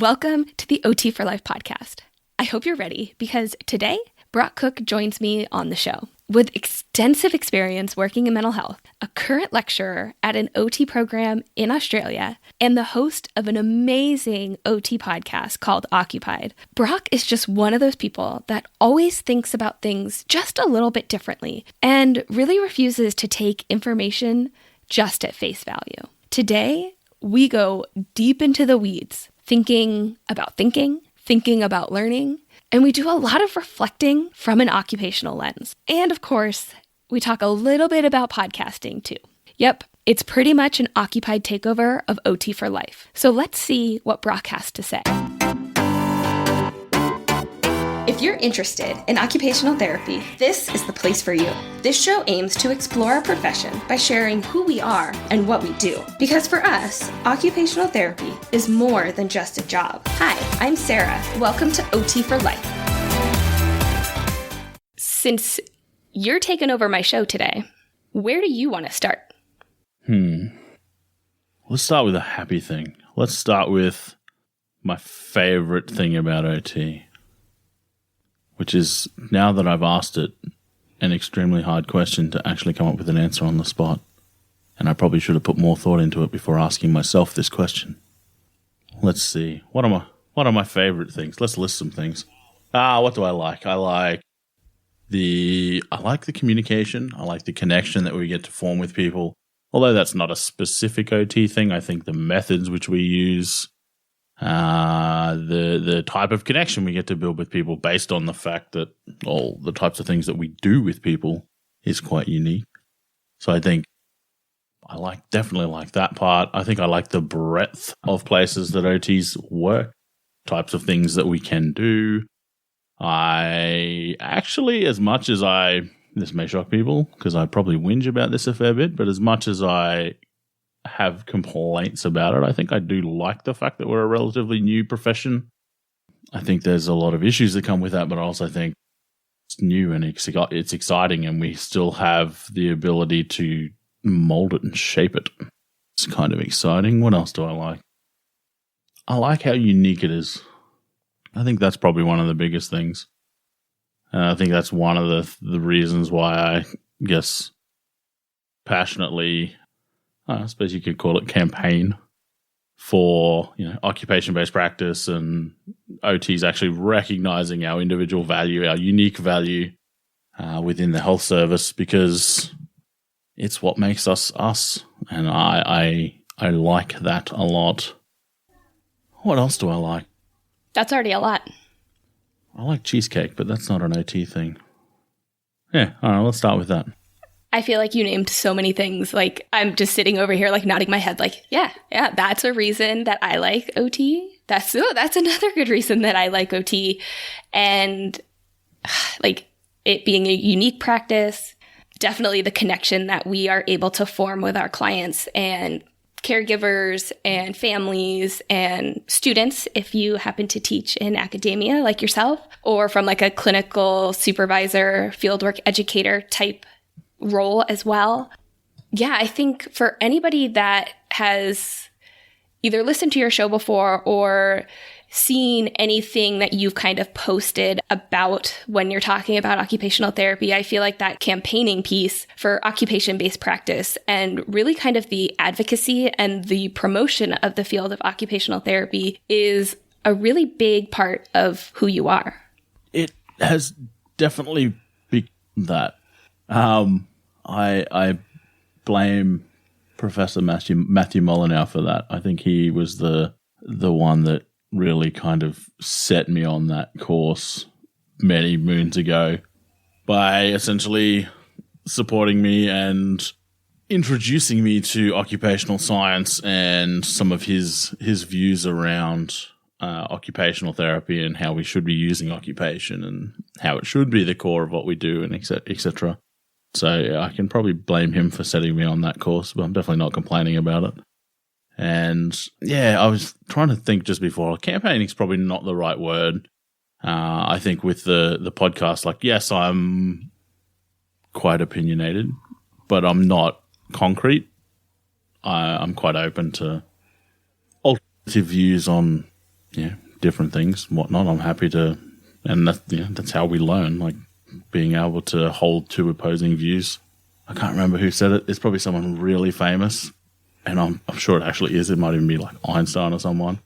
Welcome to the OT for Life podcast. I hope you're ready because today, Brock Cook joins me on the show. With extensive experience working in mental health, a current lecturer at an OT program in Australia, and the host of an amazing OT podcast called Occupied, Brock is just one of those people that always thinks about things just a little bit differently and really refuses to take information just at face value. Today, we go deep into the weeds, thinking about learning, and we do a lot of reflecting from an occupational lens. And of course, we talk a little bit about podcasting too. Yep, it's pretty much an occupied takeover of OT for Life. So let's see what Brock has to say. If you're interested in occupational therapy, this is the place for you. This show aims to explore our profession by sharing who we are and what we do. Because for us, occupational therapy is more than just a job. Hi, I'm Sarah. Welcome to OT for Life. Since you're taking over my show today, where do you want to start? Let's start with a happy thing. Let's start with my favorite thing about OT. Which is, now that I've asked it, an extremely hard question to actually come up with an answer on the spot. And I probably should have put more thought into it before asking myself this question. Let's see. What are my favorite things? Let's list some things. What do I like? I like the communication. I like the connection that we get to form with people. Although that's not a specific OT thing, I think the methods which we use, the type of connection we get to build with people based on the fact that all the types of things that we do with people is quite unique. So I think I definitely like that part. I think I like the breadth of places that OTs work, types of things that we can do. I actually, as much as this may shock people because I probably whinge about this a fair bit, but as much as I have complaints about it, I think I do like the fact that we're a relatively new profession. I think there's a lot of issues that come with that, but I also think it's new and it's exciting, and we still have the ability to mold it and shape it. It's kind of exciting. What else do I like? I like how unique it is. I think that's probably one of the biggest things. And I think that's one of the reasons why I guess passionately, I suppose you could call it, campaign for occupation-based practice and OTs actually recognizing our individual value, our unique value within the health service, because it's what makes us us, and I like that a lot. What else do I like? That's already a lot. I like cheesecake, but that's not an OT thing. Yeah, all right, let's start with that. I feel like you named so many things. Like, I'm just sitting over here, like, nodding my head, like, yeah, that's a reason that I like OT. That's another good reason that I like OT. And, like, it being a unique practice, definitely the connection that we are able to form with our clients and caregivers and families and students, if you happen to teach in academia like yourself, or from like a clinical supervisor, fieldwork educator type role as well. Yeah, I think for anybody that has either listened to your show before or seen anything that you've kind of posted about when you're talking about occupational therapy, I feel like that campaigning piece for occupation-based practice and really kind of the advocacy and the promotion of the field of occupational therapy is a really big part of who you are. It has definitely become that. I blame Professor Matthew Molyneux for that. I think he was the one that really kind of set me on that course many moons ago by essentially supporting me and introducing me to occupational science and some of his views around occupational therapy and how we should be using occupation and how it should be the core of what we do, and et cetera. So yeah, I can probably blame him for setting me on that course, but I'm definitely not complaining about it. And yeah, I was trying to think just before. Campaigning is probably not the right word. I think with the podcast, like, yes, I'm quite opinionated, but I'm not concrete. I'm quite open to alternative views on different things and whatnot. I'm happy to, and that's how we learn, like being able to hold two opposing views. I can't remember who said it. It's probably someone really famous, and I'm sure it actually is. It might even be like Einstein or someone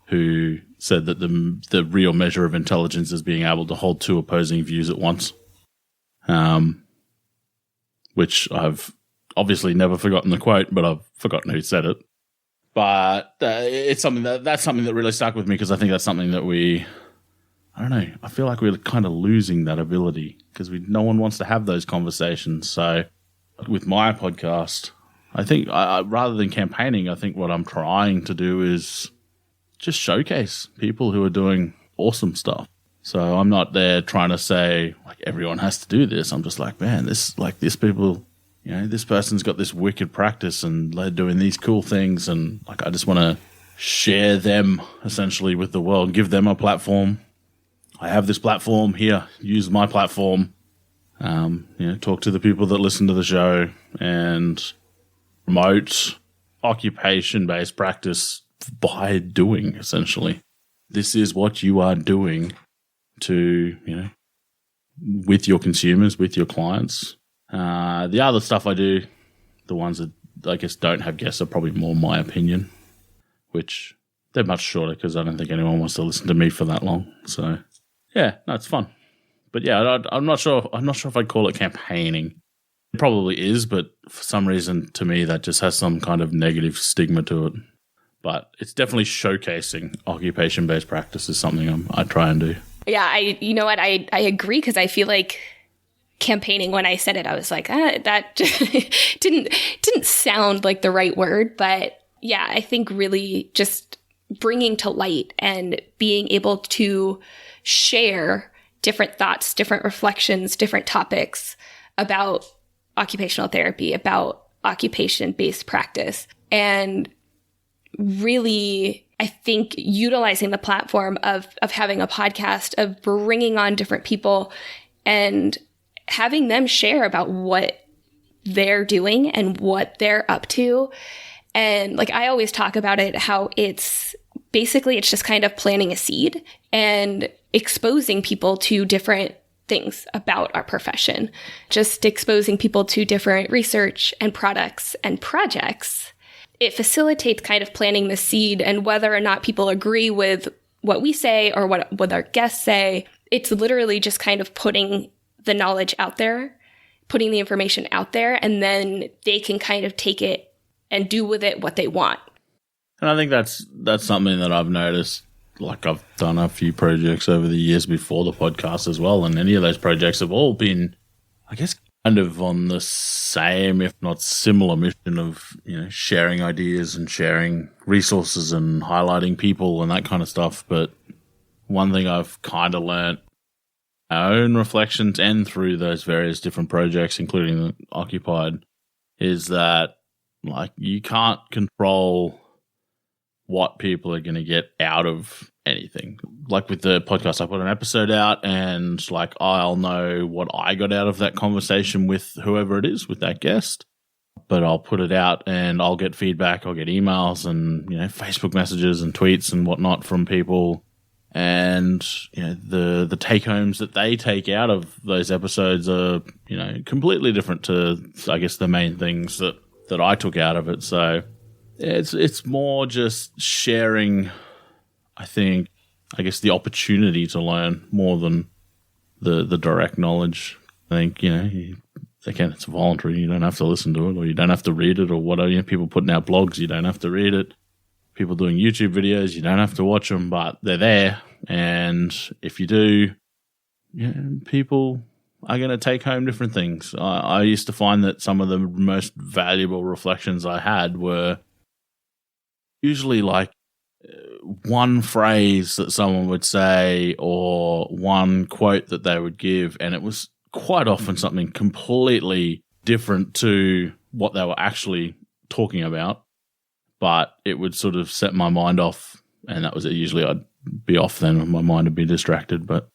who said that the real measure of intelligence is being able to hold two opposing views at once. Which I've obviously never forgotten the quote, but I've forgotten who said it. But it's something that's something that really stuck with me, because I think that's something that I don't know, I feel like we're kind of losing that ability because no one wants to have those conversations. So with my podcast, I think rather than campaigning, I think what I'm trying to do is just showcase people who are doing awesome stuff. So I'm not there trying to say like everyone has to do this. I'm just like, man, this people, this person's got this wicked practice and they're doing these cool things, and like I just want to share them essentially with the world, give them a platform. I have this platform here, use my platform. Talk to the people that listen to the show and promote occupation-based practice by doing, essentially. This is what you are doing to, with your consumers, with your clients. The other stuff I do, the ones that I guess don't have guests, are probably more my opinion, which they're much shorter because I don't think anyone wants to listen to me for that long. So, yeah, no, it's fun. But yeah, I'm not sure if I'd call it campaigning. It probably is, but for some reason, to me, that just has some kind of negative stigma to it. But it's definitely showcasing occupation-based practice is something I try and do. Yeah, I agree, because I feel like campaigning, when I said it, I was like, that just didn't sound like the right word. But yeah, I think really just bringing to light and being able to share different thoughts, different reflections, different topics about occupational therapy, about occupation-based practice. And really, I think utilizing the platform of having a podcast, of bringing on different people and having them share about what they're doing and what they're up to. And like I always talk about it, how it's just kind of planting a seed and exposing people to different things about our profession, just exposing people to different research and products and projects. It facilitates kind of planting the seed, and whether or not people agree with what we say or what our guests say, it's literally just kind of putting the knowledge out there, putting the information out there, and then they can kind of take it and do with it what they want. And I think that's something that I've noticed. Like I've done a few projects over the years before the podcast as well, and any of those projects have all been, I guess, kind of on the same, if not similar, mission of sharing ideas and sharing resources and highlighting people and that kind of stuff. But one thing I've kind of learnt, our own reflections and through those various different projects, including Occupied, is that like you can't control what people are going to get out of anything. Like with the podcast, I put an episode out and like I'll know what I got out of that conversation with whoever it is, with that guest. But I'll put it out and I'll get feedback, I'll get emails and Facebook messages and tweets and whatnot from people. And the take homes that they take out of those episodes are completely different to, I guess, the main things that I took out of it. So it's more just sharing, I guess the opportunity to learn more than the direct knowledge. I think, again, it's voluntary. You don't have to listen to it, or you don't have to read it, or whatever. People putting out blogs, you don't have to read it. People doing YouTube videos, you don't have to watch them, but they're there. And if you do, people are going to take home different things. I used to find that some of the most valuable reflections I had were usually like one phrase that someone would say or one quote that they would give, and it was quite often something completely different to what they were actually talking about, but it would sort of set my mind off, and that was it. Usually I'd be off then and my mind would be distracted, but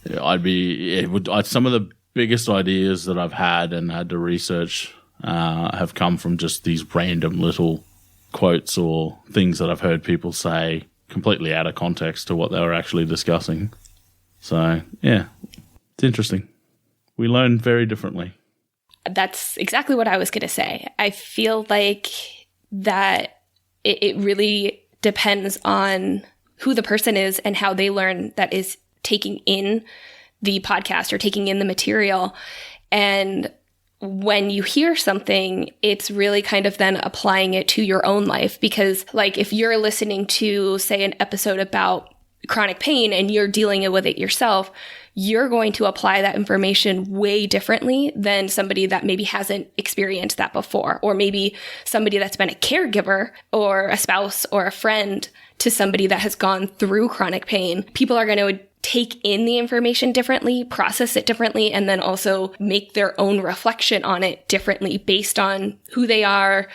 some of the biggest ideas that I've had and had to research have come from just these random little quotes or things that I've heard people say completely out of context to what they were actually discussing. So, yeah, it's interesting. We learn very differently. That's exactly what I was going to say. I feel like that it really depends on who the person is and how they learn that is taking in the podcast or taking in the material. And when you hear something, it's really kind of then applying it to your own life. Because like if you're listening to, say, an episode about chronic pain and you're dealing with it yourself, you're going to apply that information way differently than somebody that maybe hasn't experienced that before, or maybe somebody that's been a caregiver or a spouse or a friend to somebody that has gone through chronic pain. People are going to take in the information differently, process it differently, and then also make their own reflection on it differently based on who they are,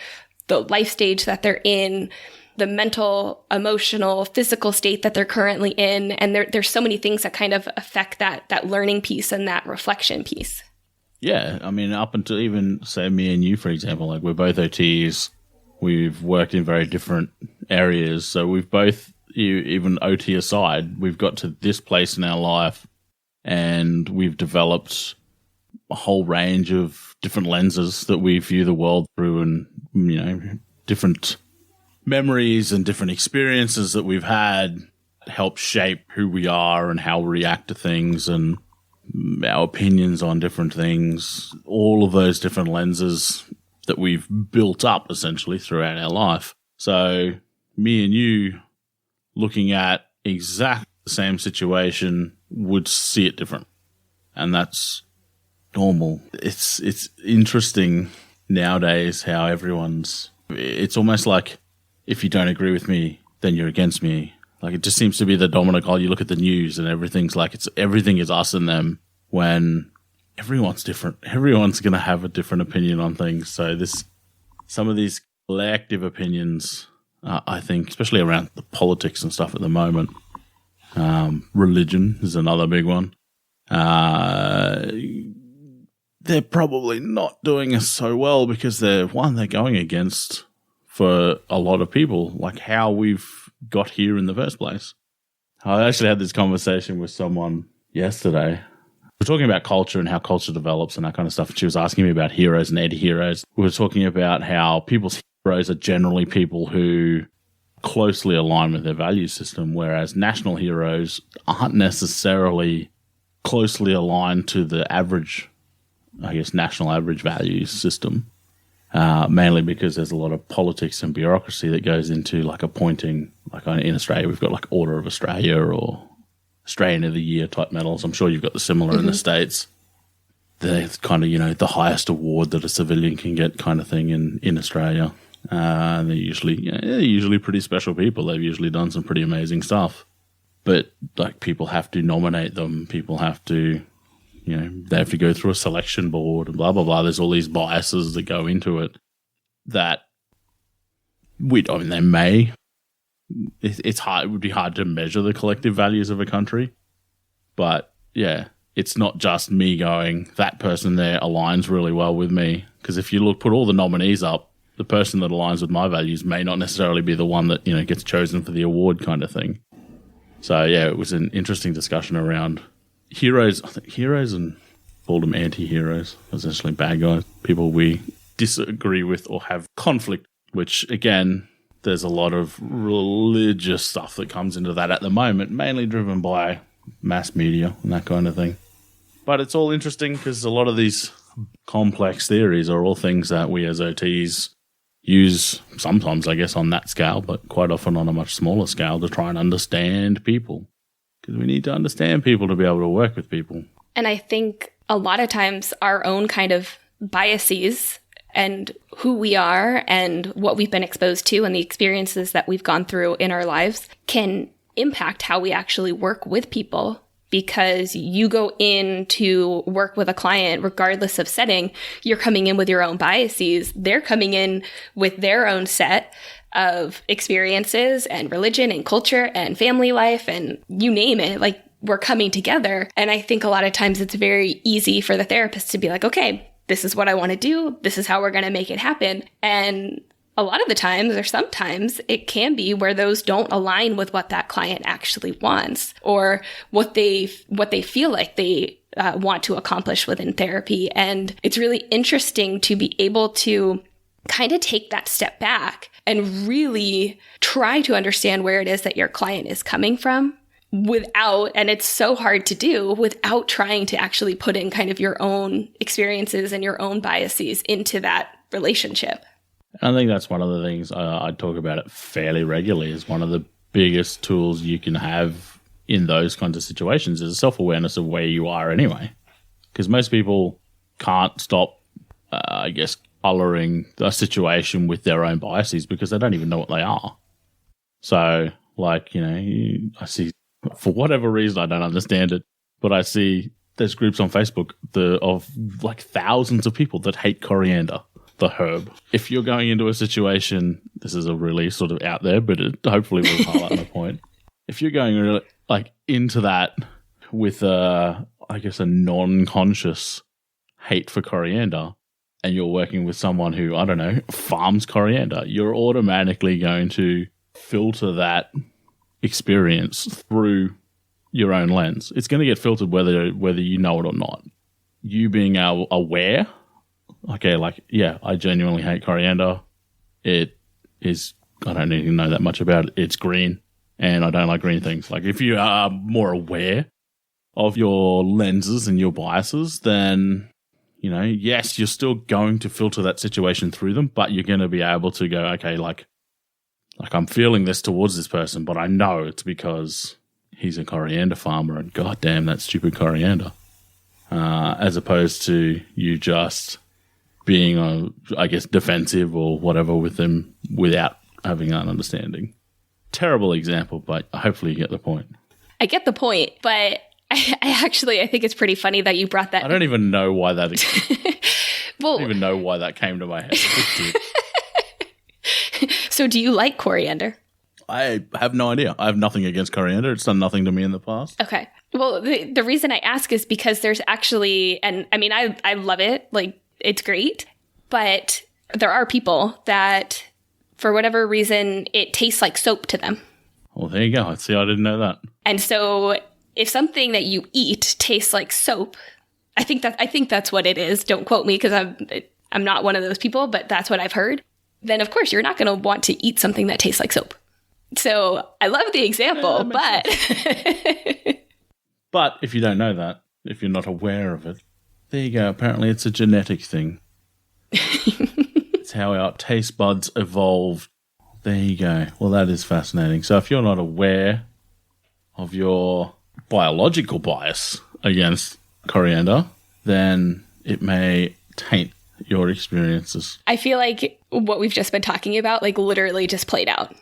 the life stage that they're in, the mental, emotional, physical state that they're currently in. And there's so many things that kind of affect that learning piece and that reflection piece. Yeah, I mean, up until even, say, me and you, for example, like we're both OTs. We've worked in very different areas. So we've both, even OT aside, we've got to this place in our life and we've developed a whole range of different lenses that we view the world through, and, you know, different memories and different experiences that we've had help shape who we are and how we react to things and our opinions on different things. All of those different lenses that we've built up essentially throughout our life. So me and you looking at exactly the same situation would see it different. And that's normal. It's interesting nowadays how it's almost like if you don't agree with me, then you're against me. Like it just seems to be the dominant. You look at the news and everything's like everything is us and them, when everyone's different. Everyone's going to have a different opinion on things. So some of these collective opinions, I think, especially around the politics and stuff at the moment, religion is another big one. They're probably not doing us so well because they're going against, for a lot of people, like how we've got here in the first place. I actually had this conversation with someone yesterday. We're talking about culture and how culture develops and that kind of stuff. And she was asking me about heroes and anti-heroes. We were talking about how people's heroes are generally people who closely align with their value system, whereas national heroes aren't necessarily closely aligned to the average, I guess, national average values system. Mainly because there's a lot of politics and bureaucracy that goes into like appointing, like in Australia, we've got like Order of Australia or Australian of the Year type medals. I'm sure you've got the similar in the States. They're kind of, the highest award that a civilian can get kind of thing in Australia. They're usually pretty special people. They've usually done some pretty amazing stuff. But like people have to nominate them. People have to, they have to go through a selection board and blah, blah, blah. There's all these biases that go into it that they may. It's hard. It would be hard to measure the collective values of a country. But yeah, it's not just me going, that person there aligns really well with me. Because if you put all the nominees up, the person that aligns with my values may not necessarily be the one that, gets chosen for the award kind of thing. So yeah, it was an interesting discussion around heroes. I think heroes and called them anti-heroes, essentially bad guys, people we disagree with or have conflict, which again, there's a lot of religious stuff that comes into that at the moment, mainly driven by mass media and that kind of thing. But it's all interesting because a lot of these complex theories are all things that we as OTs use sometimes, I guess, on that scale, but quite often on a much smaller scale to try and understand people. Because we need to understand people to be able to work with people. And I think a lot of times our own kind of biases and who we are and what we've been exposed to and the experiences that we've gone through in our lives can impact how we actually work with people. Because you go in to work with a client, regardless of setting, you're coming in with your own biases. They're coming in with their own set of experiences and religion and culture and family life and you name it. Like, we're coming together. And I think a lot of times it's very easy for the therapist to be like, okay, this is what I want to do. This is how we're going to make it happen. And a lot of the times, or sometimes, it can be where those don't align with what that client actually wants or what they feel like they want to accomplish within therapy. And it's really interesting to be able to kind of take that step back and really try to understand where it is that your client is coming from without, and it's so hard to do, without trying to actually put in kind of your own experiences and your own biases into that relationship. I think that's one of the things I talk about it fairly regularly is one of the biggest tools you can have in those kinds of situations is self-awareness of where you are anyway. Because most people can't stop, coloring a situation with their own biases because they don't even know what they are. So, I see, for whatever reason, I don't understand it, but I see there's groups on Facebook of thousands of people that hate coriander, the herb. If you're going into a situation, this is a really sort of out there, but it hopefully will highlight my point. If you're going really, into that with a non-conscious hate for coriander, and you're working with someone who, I don't know, farms coriander, you're automatically going to filter that experience through your own lens. It's going to get filtered whether you know it or not. You being aware, I genuinely hate coriander. It is, I don't even know that much about it. It's green, and I don't like green things. If you are more aware of your lenses and your biases, then yes, you're still going to filter that situation through them, but you're going to be able to go, okay, I'm feeling this towards this person, but I know it's because he's a coriander farmer and goddamn that stupid coriander. As opposed to you just being, defensive or whatever with them without having an understanding. Terrible example, but hopefully you get the point. I get the point, but I think it's pretty funny that you brought that. I don't even know why that. Well, I don't even know why that came to my head. So, do you like coriander? I have no idea. I have nothing against coriander. It's done nothing to me in the past. Okay. Well, the reason I ask is because there's actually, and I mean, I love it. It's great, but there are people that, for whatever reason, it tastes like soap to them. Well, there you go. See, I didn't know that. And so, if something that you eat tastes like soap, I think that's what it is. Don't quote me because I'm not one of those people, but that's what I've heard. Then of course you're not going to want to eat something that tastes like soap. So I love the example, but but if you don't know that, if you're not aware of it, there you go. Apparently it's a genetic thing. It's how our taste buds evolved. There you go. Well, that is fascinating. So if you're not aware of your biological bias against coriander, then it may taint your experiences. I feel like what we've just been talking about, literally just played out.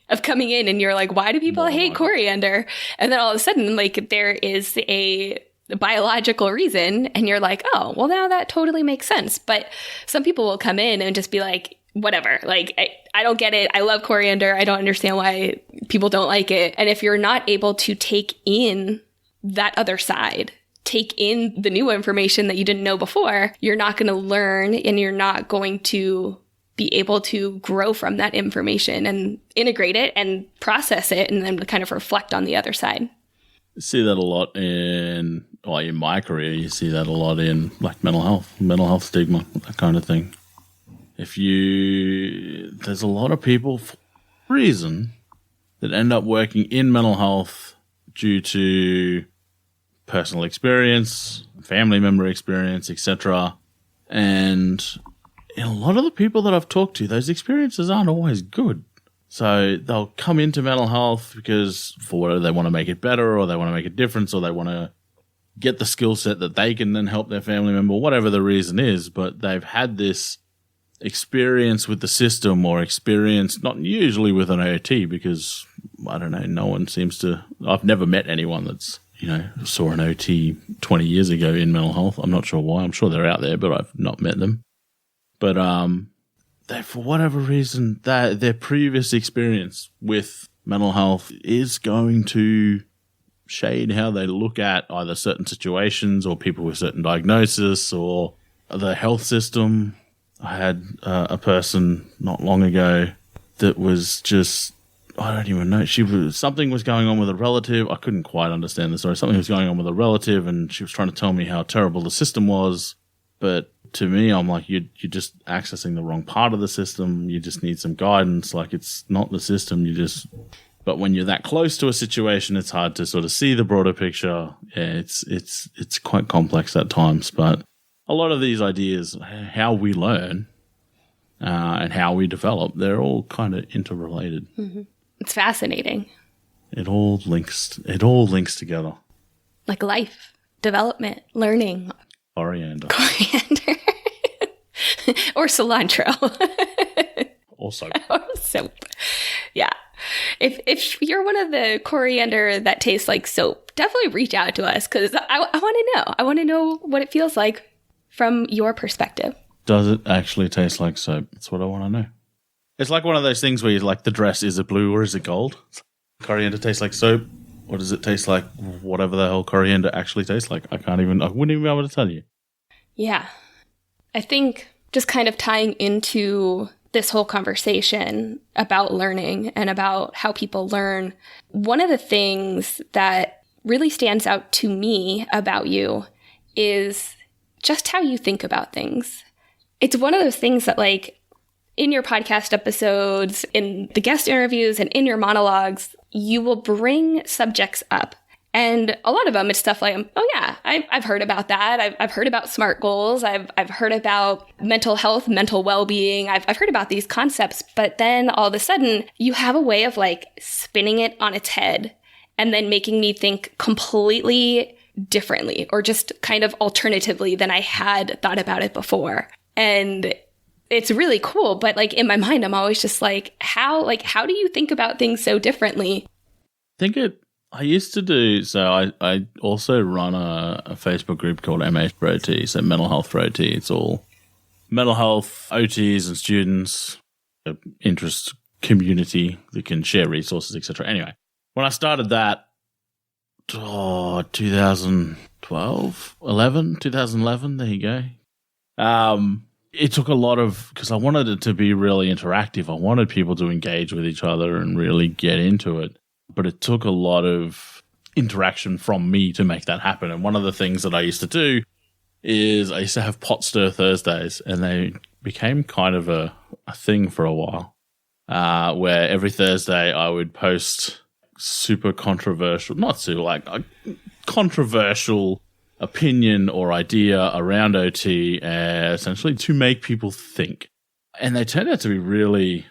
Of coming in and you're like, why do people hate coriander? And then all of a sudden, there is a biological reason, and you're like, oh, well, now that totally makes sense. But some people will come in and just be like, whatever, I don't get it. I love coriander. I don't understand why people don't like it. And if you're not able to take in that other side, take in the new information that you didn't know before, you're not going to learn, and you're not going to be able to grow from that information and integrate it and process it and then kind of reflect on the other side. You see that a lot in my career. You see that a lot in mental health stigma, that kind of thing. There's a lot of people for a reason that end up working in mental health due to personal experience, family member experience, etc. And in a lot of the people that I've talked to, those experiences aren't always good. So they'll come into mental health because for whatever they want to make it better, or they want to make a difference, or they want to get the skill set that they can then help their family member, whatever the reason is. But they've had this experience with the system, or experience not usually with an OT, because I don't know, no one seems to. I've never met anyone that's saw an OT 20 years ago in mental health. I'm not sure why. I'm sure they're out there, but I've not met them. But they, for whatever reason, their previous experience with mental health is going to shade how they look at either certain situations or people with certain diagnosis or the health system. I had a person not long ago that was just, I don't even know. Something was going on with a relative. I couldn't quite understand the story. Something was going on with a relative, and she was trying to tell me how terrible the system was. But to me, I'm like, you're just accessing the wrong part of the system. You just need some guidance. Like, it's not the system. But when you're that close to a situation, it's hard to sort of see the broader picture. Yeah, it's quite complex at times. But a lot of these ideas, how we learn and how we develop, they're all kind of interrelated. Mm-hmm. It's fascinating. It all links together. Like life, development, learning. Coriander. Or cilantro. Or soap. Or soap. Yeah. If you're one of the coriander that tastes like soap, definitely reach out to us, because I want to know. I want to know what it feels like from your perspective. Does it actually taste like soap? That's what I want to know. It's like one of those things where you're like, the dress, is it blue or is it gold? Coriander tastes like soap. Or does it taste like whatever the hell coriander actually tastes like? I wouldn't even be able to tell you. Yeah. I think just kind of tying into this whole conversation about learning and about how people learn, one of the things that really stands out to me about you is just how you think about things. It's one of those things that, like, in your podcast episodes, in the guest interviews, and in your monologues, you will bring subjects up. And a lot of them, it's stuff like, oh yeah, I've heard about that. I've heard about SMART goals. I've heard about mental health, mental well-being. I've heard about these concepts. But then all of a sudden, you have a way of like spinning it on its head and then making me think completely differently, or just kind of alternatively than I had thought about it before. And it's really cool. But like in my mind, I'm always just like, how do you think about things so differently? I used to do, so I also run a Facebook group called MH for OT, so Mental Health for OT. It's all mental health, OTs and students, interest community that can share resources, etc. Anyway, when I started that, 2011, there you go. It took a lot of, because I wanted it to be really interactive. I wanted people to engage with each other and really get into it. But it took a lot of interaction from me to make that happen. And one of the things that I used to do is I used to have pot stir Thursdays, and they became kind of a thing for a while, where every Thursday I would post super controversial, not super, like a controversial opinion or idea around OT, essentially to make people think. And they turned out to be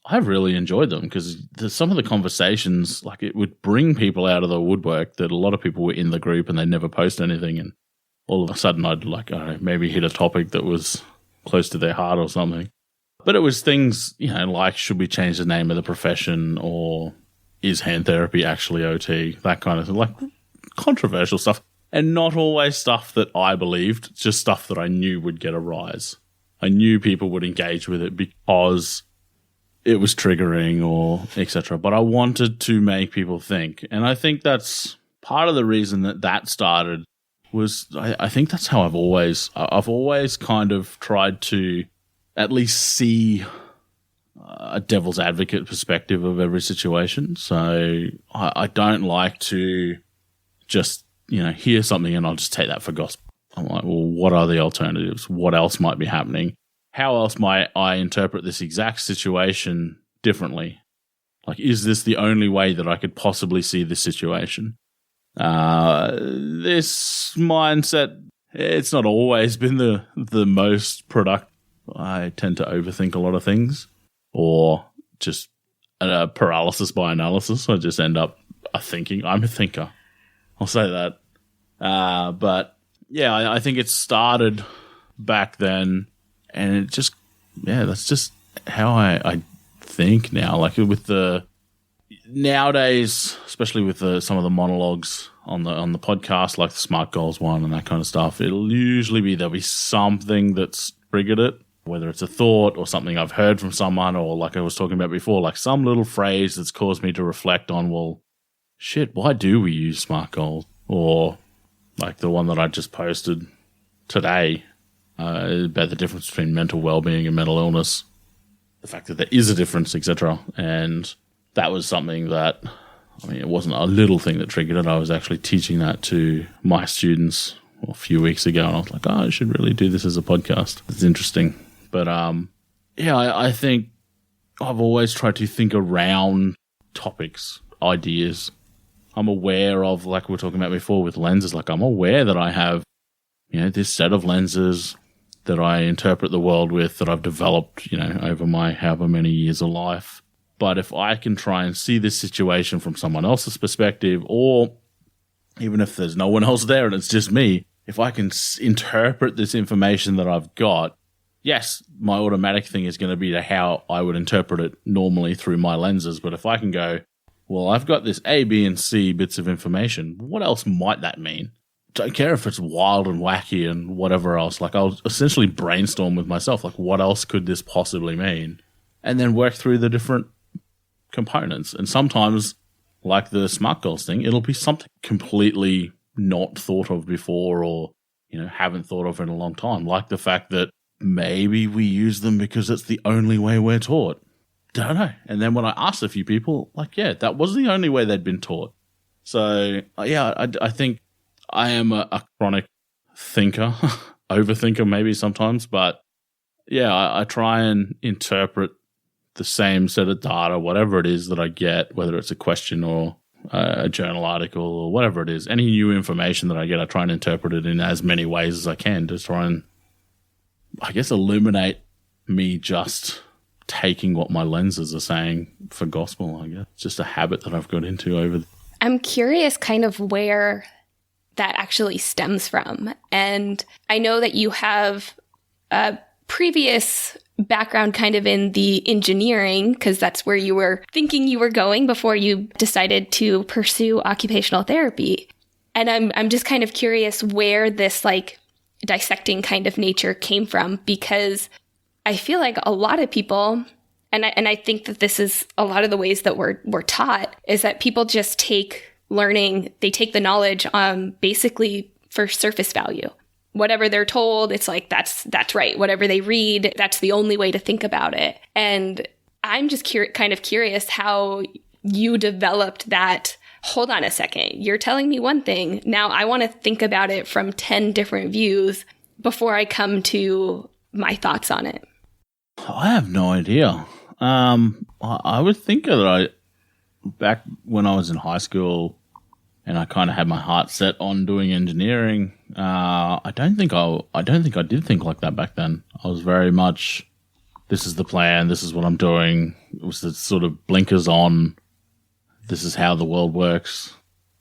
I've really enjoyed them, because some of the conversations, like, it would bring people out of the woodwork that a lot of people were in the group and they never post anything. And all of a sudden I'd like, I don't know, maybe hit a topic that was close to their heart or something. But it was things, like, should we change the name of the profession, or is hand therapy actually OT? That kind of thing, like controversial stuff. And not always stuff that I believed, just stuff that I knew would get a rise. I knew people would engage with it because it was triggering or etc. But I wanted to make people think. And I think that's part of the reason that started was I think that's how I've always kind of tried to at least see a devil's advocate perspective of every situation. So I don't like to just, hear something and I'll just take that for gospel. I'm like, well, what are the alternatives? What else might be happening? How else might I interpret this exact situation differently? Like, is this the only way that I could possibly see this situation? This mindset, it's not always been the most productive. I tend to overthink a lot of things, or just a paralysis by analysis. I just end up thinking. I'm a thinker. I'll say that. But yeah, I think it started back then. And it just, that's just how I think now. Like with nowadays, especially with some of the monologues on the podcast, like the SMART Goals one and that kind of stuff, there'll be something that's triggered it, whether it's a thought or something I've heard from someone, or like I was talking about before, like some little phrase that's caused me to reflect on, well, shit, why do we use SMART Goals? Or like the one that I just posted today, about the difference between mental well-being and mental illness, the fact that there is a difference, etc. And that was something that, I mean, it wasn't a little thing that triggered it. I was actually teaching that to my students a few weeks ago, and I was like, I should really do this as a podcast. It's interesting. But I think I've always tried to think around topics, ideas. I'm aware of, like we were talking about before with lenses, like I'm aware that I have, this set of lenses that I interpret the world with, that I've developed, over my however many years of life. But if I can try and see this situation from someone else's perspective, or even if there's no one else there and it's just me, if I can interpret this information that I've got, yes, my automatic thing is going to be to how I would interpret it normally through my lenses. But if I can go, well, I've got this A, B, and C bits of information, what else might that mean? Don't care if it's wild and wacky and whatever else. Like, I'll essentially brainstorm with myself, like, what else could this possibly mean? And then work through the different components. And sometimes, like the smart goals thing, it'll be something completely not thought of before, or, haven't thought of in a long time. Like the fact that maybe we use them because it's the only way we're taught. Don't know. And then when I asked a few people, like, yeah, that was the only way they'd been taught. So, I think I am a chronic thinker, overthinker maybe sometimes, but yeah, I try and interpret the same set of data, whatever it is that I get, whether it's a question or a journal article or whatever it is. Any new information that I get, I try and interpret it in as many ways as I can to try and, I guess, illuminate me just taking what my lenses are saying for gospel, I guess. It's just a habit that I've got into over. I'm curious kind of where that actually stems from. And I know that you have a previous background kind of in the engineering, because that's where you were thinking you were going before you decided to pursue occupational therapy. And I'm just kind of curious where this like dissecting kind of nature came from, because I feel like a lot of people, and I think that this is a lot of the ways that we're taught, is that people just take learning, they take the knowledge basically for surface value. Whatever they're told, it's like, that's right. Whatever they read, that's the only way to think about it. And I'm just kind of curious how you developed that. Hold on a second. You're telling me one thing. Now I want to think about it from 10 different views before I come to my thoughts on it. I have no idea. I would think that back when I was in high school and I kind of had my heart set on doing engineering, I don't think I did think like that back then. I was very much, this is the plan, this is what I'm doing. It was the sort of blinkers on, this is how the world works.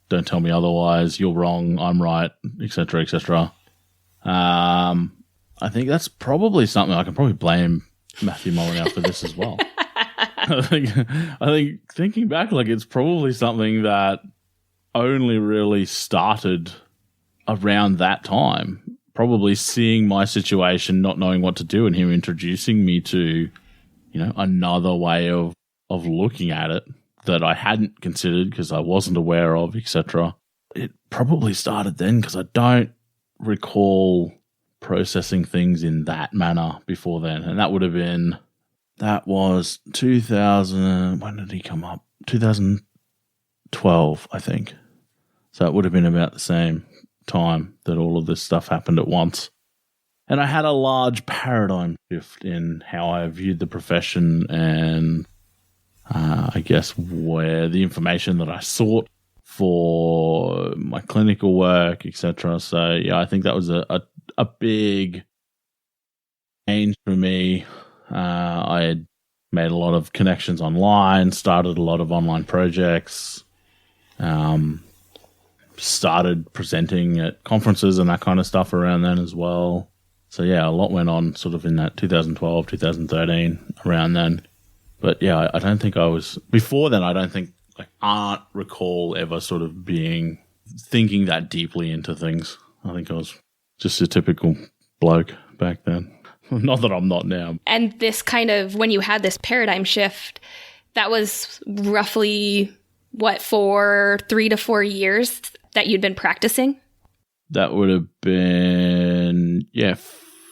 Don't tell me otherwise. You're wrong. I'm right, etc., etc. I think that's probably something I can probably blame Matthew Molyneux for this as well. I think thinking back, like, it's probably something that only really started around that time. Probably seeing my situation, not knowing what to do, and him introducing me to, another way of looking at it that I hadn't considered because I wasn't aware of, etc. It probably started then, because I don't recall processing things in that manner before then. And that was 2000, when did he come up? 2012, I think. So it would have been about the same time that all of this stuff happened at once. And I had a large paradigm shift in how I viewed the profession and I guess where the information that I sought for my clinical work, etc. So yeah, I think that was a big change for me. I had made a lot of connections online, started a lot of online projects, started presenting at conferences and that kind of stuff around then as well. So yeah, a lot went on sort of in that 2012, 2013, around then. But yeah, I don't think I was, before then, I don't think, I can't recall ever sort of thinking that deeply into things. I think I was just a typical bloke back then. Not that I'm not now. And this kind of, when you had this paradigm shift, that was roughly, 3 to 4 years that you'd been practicing? That would have been,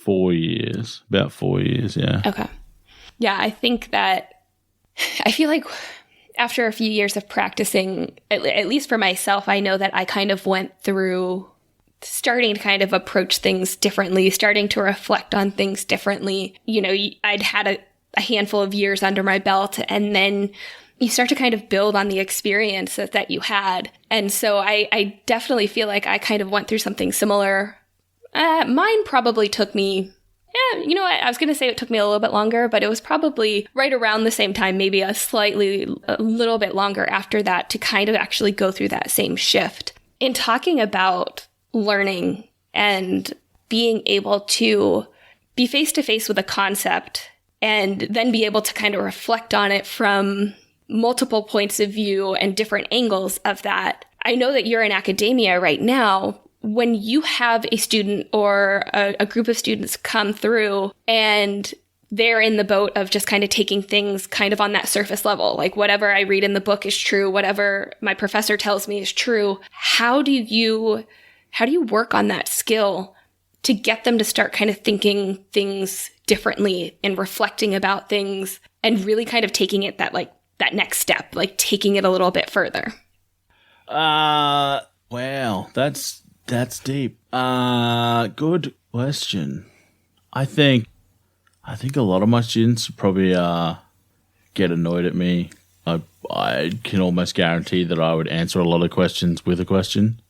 4 years. About 4 years, yeah. Okay. Yeah, I think that I feel like after a few years of practicing, at least for myself, I know that I kind of went through starting to kind of approach things differently, starting to reflect on things differently. You know, I'd had a handful of years under my belt, and then you start to kind of build on the experience that you had. And so I definitely feel like I kind of went through something similar. Mine probably took me, you know what? I was going to say it took me a little bit longer, but it was probably right around the same time, maybe a little bit longer after that to kind of actually go through that same shift. In talking about learning and being able to be face to face with a concept and then be able to kind of reflect on it from multiple points of view and different angles of that. I know that you're in academia right now. When you have a student or a group of students come through and they're in the boat of just kind of taking things kind of on that surface level, like whatever I read in the book is true, whatever my professor tells me is true, how do you work on that skill to get them to start kind of thinking things differently and reflecting about things and really kind of taking it that next step, like taking it a little bit further? Wow, that's deep. Good question. I think a lot of my students probably get annoyed at me. I can almost guarantee that I would answer a lot of questions with a question.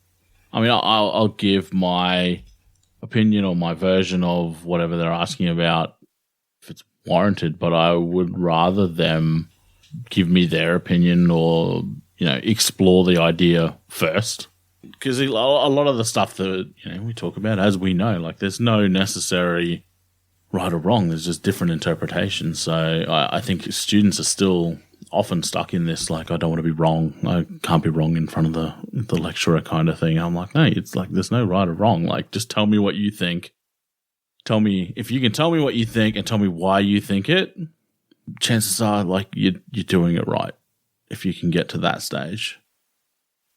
I mean, I'll give my opinion or my version of whatever they're asking about if it's warranted, but I would rather them give me their opinion or, you know, explore the idea first. Because a lot of the stuff that, you know, we talk about, as we know, like there's no necessary right or wrong. There's just different interpretations. So I think students are still often stuck in this, like, I don't want to be wrong. I can't be wrong in front of the lecturer kind of thing. I'm like, no, it's like there's no right or wrong. Like, just tell me what you think. Tell me, if you can tell me what you think and tell me why you think it, chances are, like, you're doing it right if you can get to that stage.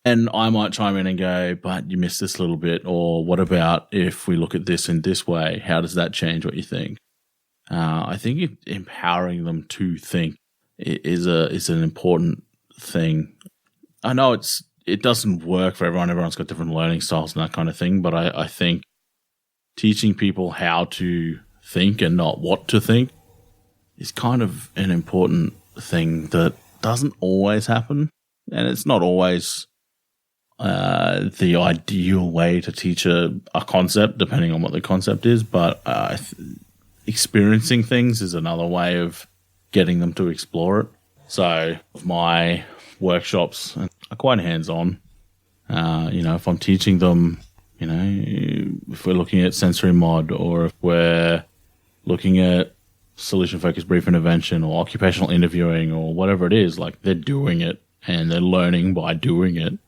And I might chime in and go, but you missed this little bit, or what about if we look at this in this way? How does that change what you think? I think empowering them to think is an important thing. I know it doesn't work for everyone. Everyone's got different learning styles and that kind of thing, but I think teaching people how to think and not what to think is kind of an important thing that doesn't always happen, and it's not always the ideal way to teach a concept, depending on what the concept is, but experiencing things is another way of getting them to explore it. So my workshops are quite hands-on. You know, if I'm teaching them, you know, if we're looking at sensory mod, or if we're looking at solution-focused brief intervention or occupational interviewing or whatever it is, like they're doing it and they're learning by doing it.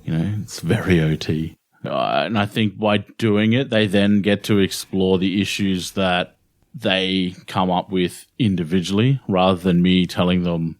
You know, it's very OT. And I think by doing it, they then get to explore the issues that they come up with individually, rather than me telling them,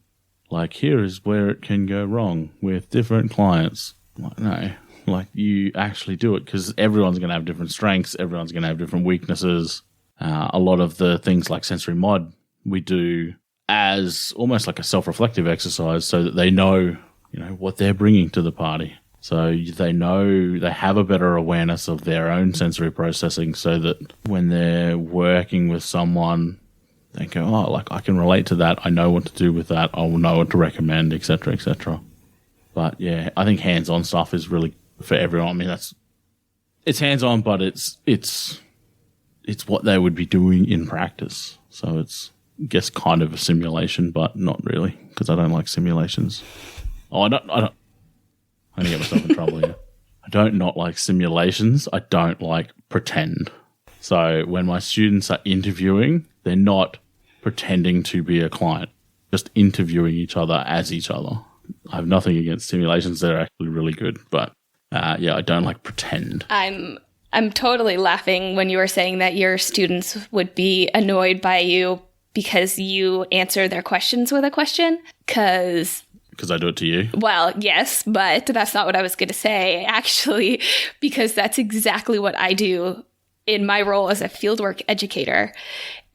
like, here is where it can go wrong with different clients. Like, no, like, you actually do it, because everyone's going to have different strengths. Everyone's going to have different weaknesses. A lot of the things like sensory mod, we do as almost like a self-reflective exercise, so that they know, you know, what they're bringing to the party. So they know, they have a better awareness of their own sensory processing, so that when they're working with someone, they go, oh, like, I can relate to that. I know what to do with that. I will know what to recommend, etc., etc. But yeah, I think hands-on stuff is really for everyone. I mean, it's hands-on, but it's what they would be doing in practice. So it's, I guess, kind of a simulation, but not really, because I don't like simulations. Oh, I don't. I'm going to get myself in trouble here. I don't not like simulations. I don't like pretend. So when my students are interviewing, they're not pretending to be a client, just interviewing each other as each other. I have nothing against simulations. They're actually really good. But yeah, I don't like pretend. I'm totally laughing when you were saying that your students would be annoyed by you because you answer their questions with a question, because I do it to you? Well, yes, but that's not what I was going to say, actually, because that's exactly what I do in my role as a fieldwork educator.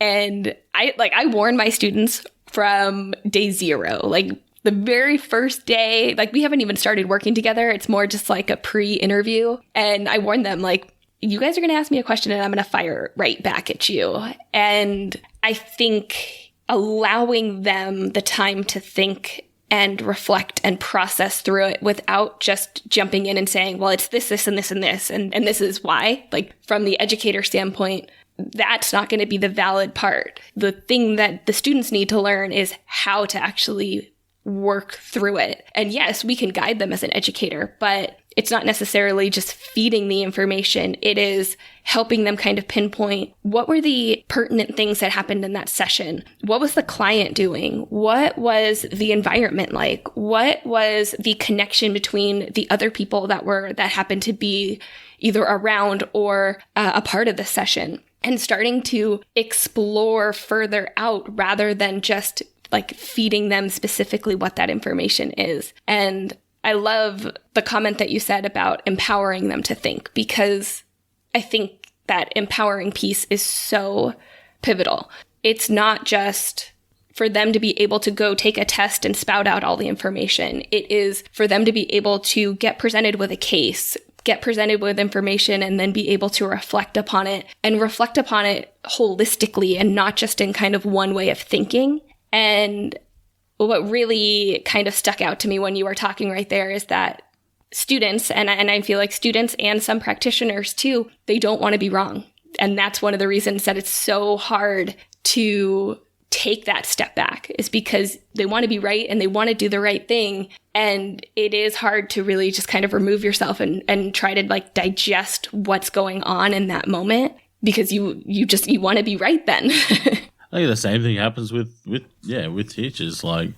And I warn my students from day zero, like the very first day, like we haven't even started working together. It's more just like a pre-interview. And I warn them, like, you guys are going to ask me a question and I'm going to fire right back at you. And I think allowing them the time to think and reflect and process through it without just jumping in and saying, well, it's this, this, and this, and this, and this is why. Like from the educator standpoint, that's not going to be the valid part. The thing that the students need to learn is how to actually work through it. And yes, we can guide them as an educator, but it's not necessarily just feeding the information. It is helping them kind of pinpoint what were the pertinent things that happened in that session. What was the client doing? What was the environment like? What was the connection between the other people that happened to be either around or a part of the session? And starting to explore further out rather than just like feeding them specifically what that information is. And I love the comment that you said about empowering them to think, because I think that empowering piece is so pivotal. It's not just for them to be able to go take a test and spout out all the information. It is for them to be able to get presented with a case, get presented with information, and then be able to reflect upon it and reflect upon it holistically and not just in kind of one way of thinking. And what really kind of stuck out to me when you were talking right there is that students, and I feel like students and some practitioners too, they don't want to be wrong. And that's one of the reasons that it's so hard to take that step back, is because they want to be right and they want to do the right thing. And it is hard to really just kind of remove yourself and try to like digest what's going on in that moment, because you want to be right then. I think the same thing happens with teachers. Like,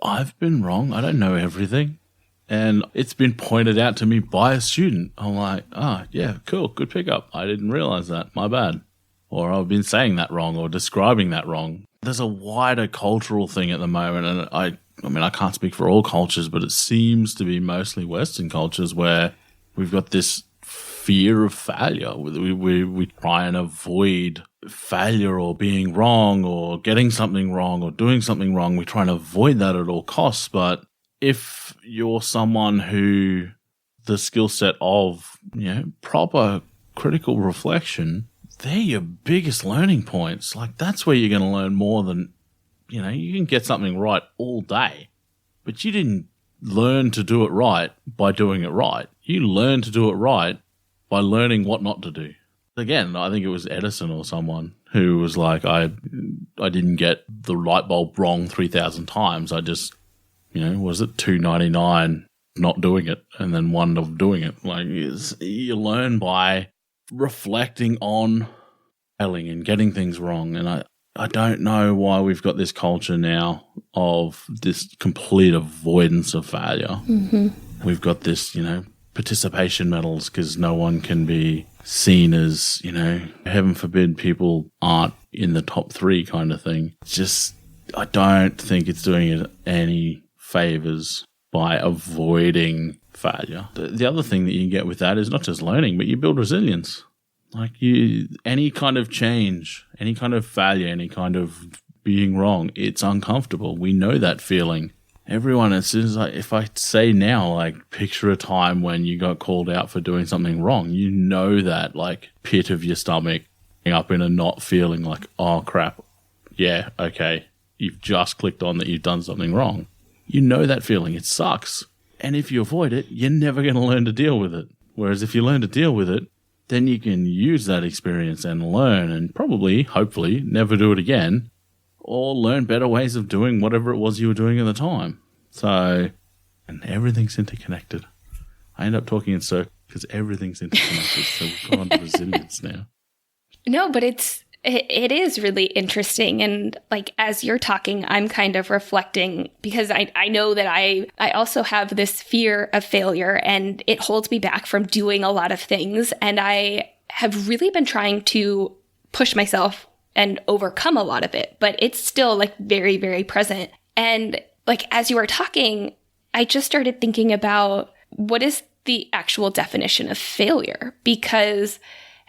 I've been wrong. I don't know everything. And it's been pointed out to me by a student. I'm like, yeah, cool, good pickup. I didn't realize that. My bad. Or I've been saying that wrong or describing that wrong. There's a wider cultural thing at the moment. And I can't speak for all cultures, but it seems to be mostly Western cultures where we've got this fear of failure. We try and avoid failure or being wrong or getting something wrong or doing something wrong. We try and avoid that at all costs. But if you're someone who the skill set of, proper critical reflection, they're your biggest learning points. Like, that's where you're going to learn more than, you can get something right all day, but you didn't learn to do it right by doing it right. You learn to do it right by learning what not to do. Again, I think it was Edison or someone who was like, I didn't get the light bulb wrong 3,000 times. I just, was it 299 not doing it and then one of doing it. Like, you learn by reflecting on failing and getting things wrong. And I don't know why we've got this culture now of this complete avoidance of failure. Mm-hmm. We've got this, participation medals because no one can be seen as, heaven forbid people aren't in the top 3 kind of thing. It's just, I don't think it's doing it any favors by avoiding failure. The other thing that you can get with that is not just learning, but you build resilience. Like, any kind of change, any kind of failure, any kind of being wrong, it's uncomfortable. We know that feeling. Everyone, as soon as if I say now, like, picture a time when you got called out for doing something wrong, that, like, pit of your stomach up in a knot feeling like, oh, crap. Yeah, okay. You've just clicked on that you've done something wrong. That feeling. It sucks. And if you avoid it, you're never going to learn to deal with it. Whereas if you learn to deal with it, then you can use that experience and learn and probably, hopefully, never do it again, or learn better ways of doing whatever it was you were doing at the time. So, and everything's interconnected. I end up talking in circles because everything's interconnected. So we've gone on to resilience now. No, but it is really interesting. And like, as you're talking, I'm kind of reflecting because I know that I also have this fear of failure and it holds me back from doing a lot of things. And I have really been trying to push myself and overcome a lot of it, but it's still like very, very present. And like, as you were talking, I just started thinking about what is the actual definition of failure, because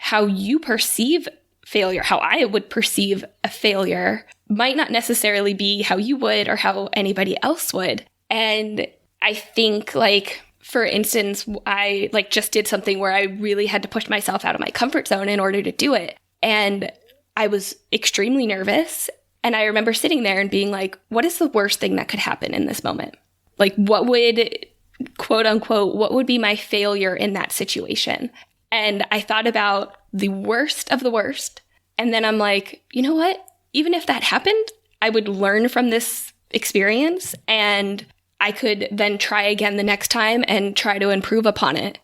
how you perceive failure, how I would perceive a failure, might not necessarily be how you would or how anybody else would. And I think, like, for instance, I like just did something where I really had to push myself out of my comfort zone in order to do it. And I was extremely nervous. And I remember sitting there and being like, what is the worst thing that could happen in this moment? Like, what would, quote unquote, what would be my failure in that situation? And I thought about the worst of the worst. And then I'm like, you know what? Even if that happened, I would learn from this experience and I could then try again the next time and try to improve upon it.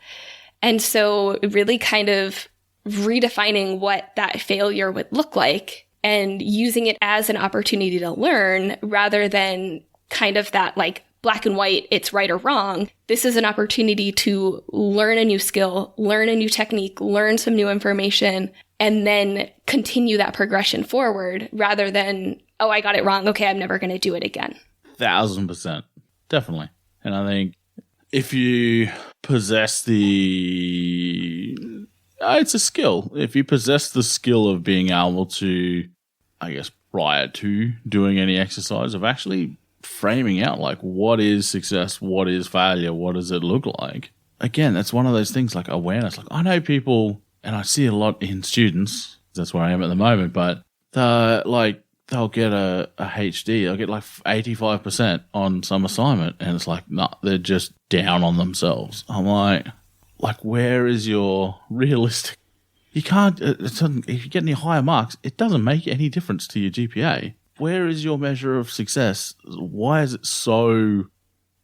And so really kind of redefining what that failure would look like and using it as an opportunity to learn rather than kind of that like black and white, it's right or wrong. This is an opportunity to learn a new skill, learn a new technique, learn some new information, and then continue that progression forward rather than, oh, I got it wrong. Okay, I'm never going to do it again. 1,000%. Definitely. And I think if you possess it's a skill. If you possess the skill of being able to, I guess, prior to doing any exercise, of actually framing out like what is success, what is failure, what does it look like? Again, that's one of those things like awareness. Like I know people, and I see a lot in students, that's where I am at the moment, but they'll get a HD, they'll get like 85% on some assignment, and it's like, no, they're just down on themselves. I'm like, where is your realistic? You can't, if you get any higher marks, it doesn't make any difference to your GPA. Where is your measure of success? Why is it so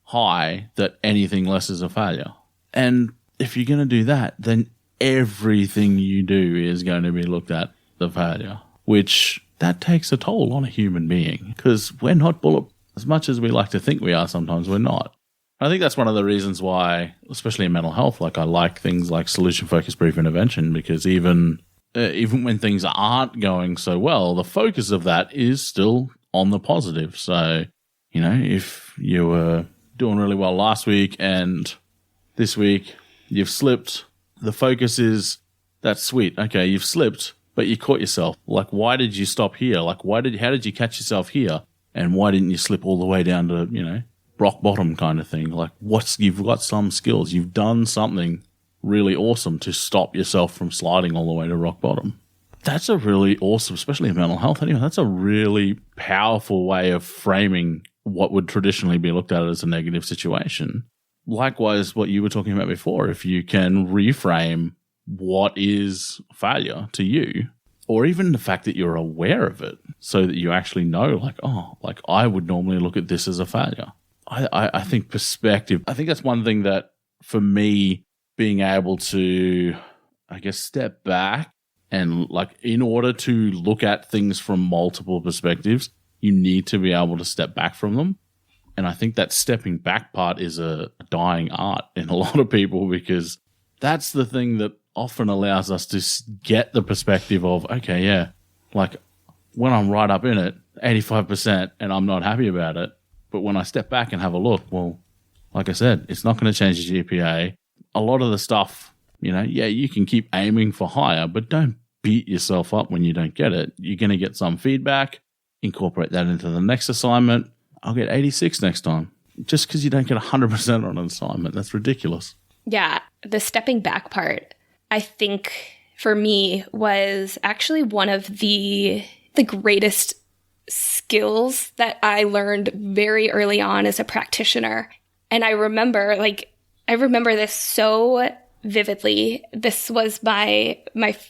high that anything less is a failure? And if you're going to do that, then everything you do is going to be looked at the failure, which that takes a toll on a human being because we're not bulletproof. As much as we like to think we are, sometimes we're not. I think that's one of the reasons why, especially in mental health, like I like things like solution-focused brief intervention because even when things aren't going so well, the focus of that is still on the positive. So, you know, if you were doing really well last week and this week you've slipped, the focus is, that's sweet. Okay, you've slipped, but you caught yourself. Like, why did you stop here? Like, how did you catch yourself here? And why didn't you slip all the way down to, you know, rock bottom kind of thing? Like, you've got some skills. You've done something really awesome to stop yourself from sliding all the way to rock bottom. That's a really awesome, especially in mental health anyway, that's a really powerful way of framing what would traditionally be looked at as a negative situation. Likewise, what you were talking about before, if you can reframe what is failure to you, or even the fact that you're aware of it so that you actually know, like, oh, like I would normally look at this as a failure. I think perspective, I think that's one thing that for me, being able to, I guess, step back and like in order to look at things from multiple perspectives, you need to be able to step back from them. And I think that stepping back part is a dying art in a lot of people because that's the thing that often allows us to get the perspective of, okay, yeah, like when I'm right up in it, 85%, and I'm not happy about it. But when I step back and have a look, well, like I said, it's not going to change your GPA. A lot of the stuff, you know, yeah, you can keep aiming for higher, but don't beat yourself up when you don't get it. You're going to get some feedback, incorporate that into the next assignment. I'll get 86 next time. Just because you don't get 100% on an assignment, that's ridiculous. Yeah, the stepping back part, I think for me was actually one of the greatest skills that I learned very early on as a practitioner. And I remember this so vividly. This was my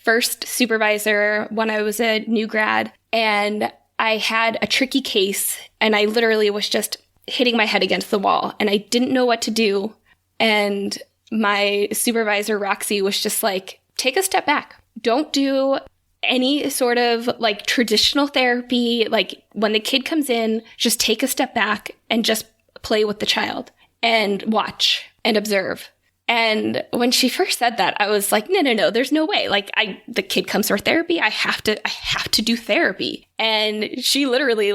first supervisor when I was a new grad, and I had a tricky case, and I literally was just hitting my head against the wall, and I didn't know what to do. And my supervisor, Roxy, was just like, take a step back. Don't do any sort of like traditional therapy. Like when the kid comes in, just take a step back and just play with the child and watch and observe. And when she first said that, I was like, no, there's no way. Like the kid comes for therapy. I have to do therapy. And she literally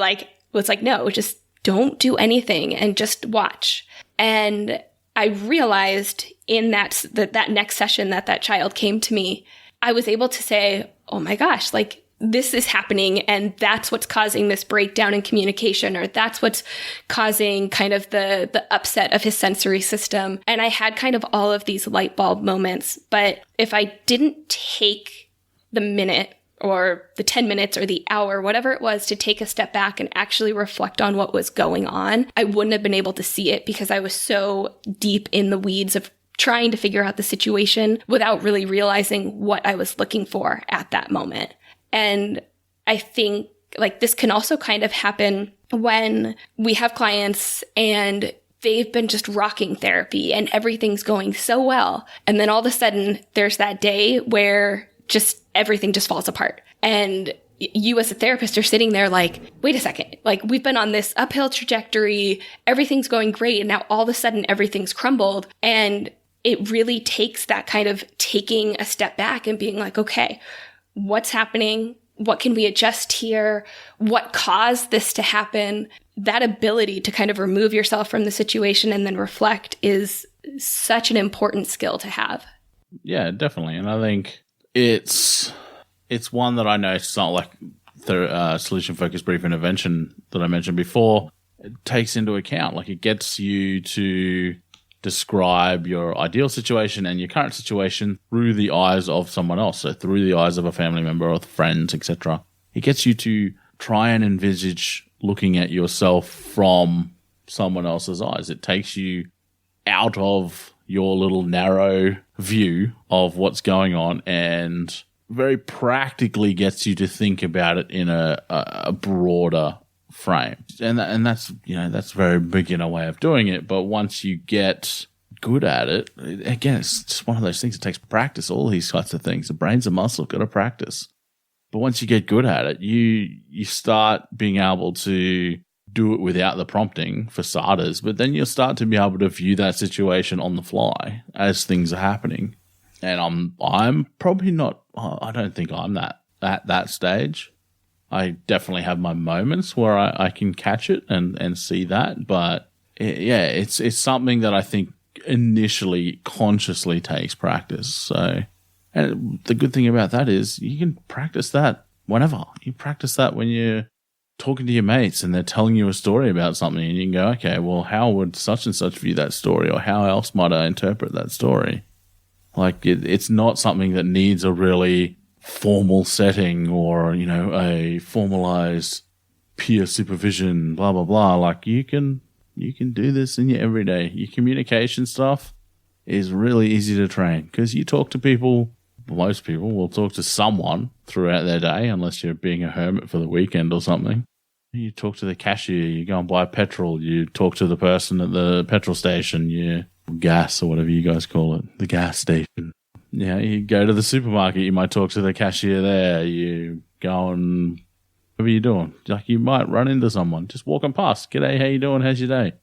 was like, no, just don't do anything and just watch. And I realized in that next session that child came to me I was able to say, oh my gosh, like this is happening and that's what's causing this breakdown in communication, or that's what's causing kind of the upset of his sensory system. And I had kind of all of these light bulb moments. But if I didn't take the minute or the 10 minutes or the hour, whatever it was, to take a step back and actually reflect on what was going on, I wouldn't have been able to see it because I was so deep in the weeds of trying to figure out the situation without really realizing what I was looking for at that moment. And I think like this can also kind of happen when we have clients and they've been just rocking therapy and everything's going so well. And then all of a sudden there's that day where just everything just falls apart. And you as a therapist are sitting there like, wait a second, like we've been on this uphill trajectory, everything's going great. And now all of a sudden everything's crumbled. And it really takes that kind of taking a step back and being like, okay, what's happening? What can we adjust here? What caused this to happen? That ability to kind of remove yourself from the situation and then reflect is such an important skill to have. Yeah, definitely. And I think it's one that I know it's not like the solution-focused brief intervention that I mentioned before. It takes into account, like it gets you to describe your ideal situation and your current situation through the eyes of someone else. So through the eyes of a family member or friends, etc. It gets you to try and envisage looking at yourself from someone else's eyes. It takes you out of your little narrow view of what's going on and very practically gets you to think about it in a broader frame. And that's, that's a very beginner way of doing it. But once you get good at it, again, it's just one of those things that takes practice. All these types of things. The brain's a muscle, got to practice. But once you get good at it, you start being able to do it without the prompting for starters, but then you'll start to be able to view that situation on the fly as things are happening. And I'm probably not, I don't think I'm at that stage. I definitely have my moments where I can catch it and see that. But it's something that I think initially consciously takes practice. So, and the good thing about that is you can practice that whenever. You practice that when you're talking to your mates and they're telling you a story about something and you can go, okay, well, how would such and such view that story, or how else might I interpret that story? Like it's not something that needs a really formal setting or, a formalized peer supervision, blah, blah, blah. Like you can do this in your everyday. Your communication stuff is really easy to train because you talk to people. Most people will talk to someone throughout their day unless you're being a hermit for the weekend or something. You talk to the cashier, you go and buy petrol, you talk to the person at the petrol station, gas or whatever you guys call it, the gas station. Yeah, you go to the supermarket, you might talk to the cashier there, you go and whatever you're doing. Like you might run into someone just walking past. G'day, how you doing? How's your day?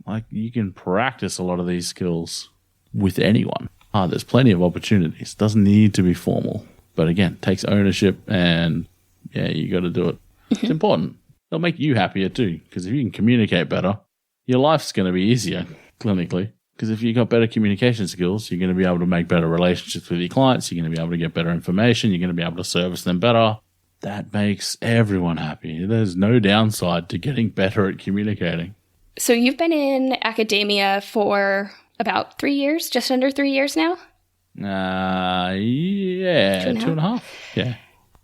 Like you can practice a lot of these skills with anyone. There's plenty of opportunities. Doesn't need to be formal. But again, takes ownership and you got to do it. It's important. It'll make you happier too, because if you can communicate better, your life's going to be easier clinically. Because if you've got better communication skills, you're going to be able to make better relationships with your clients. You're going to be able to get better information. You're going to be able to service them better. That makes everyone happy. There's no downside to getting better at communicating. So you've been in academia for about 3 years, just under 3 years now? Yeah, 2.5. Yeah.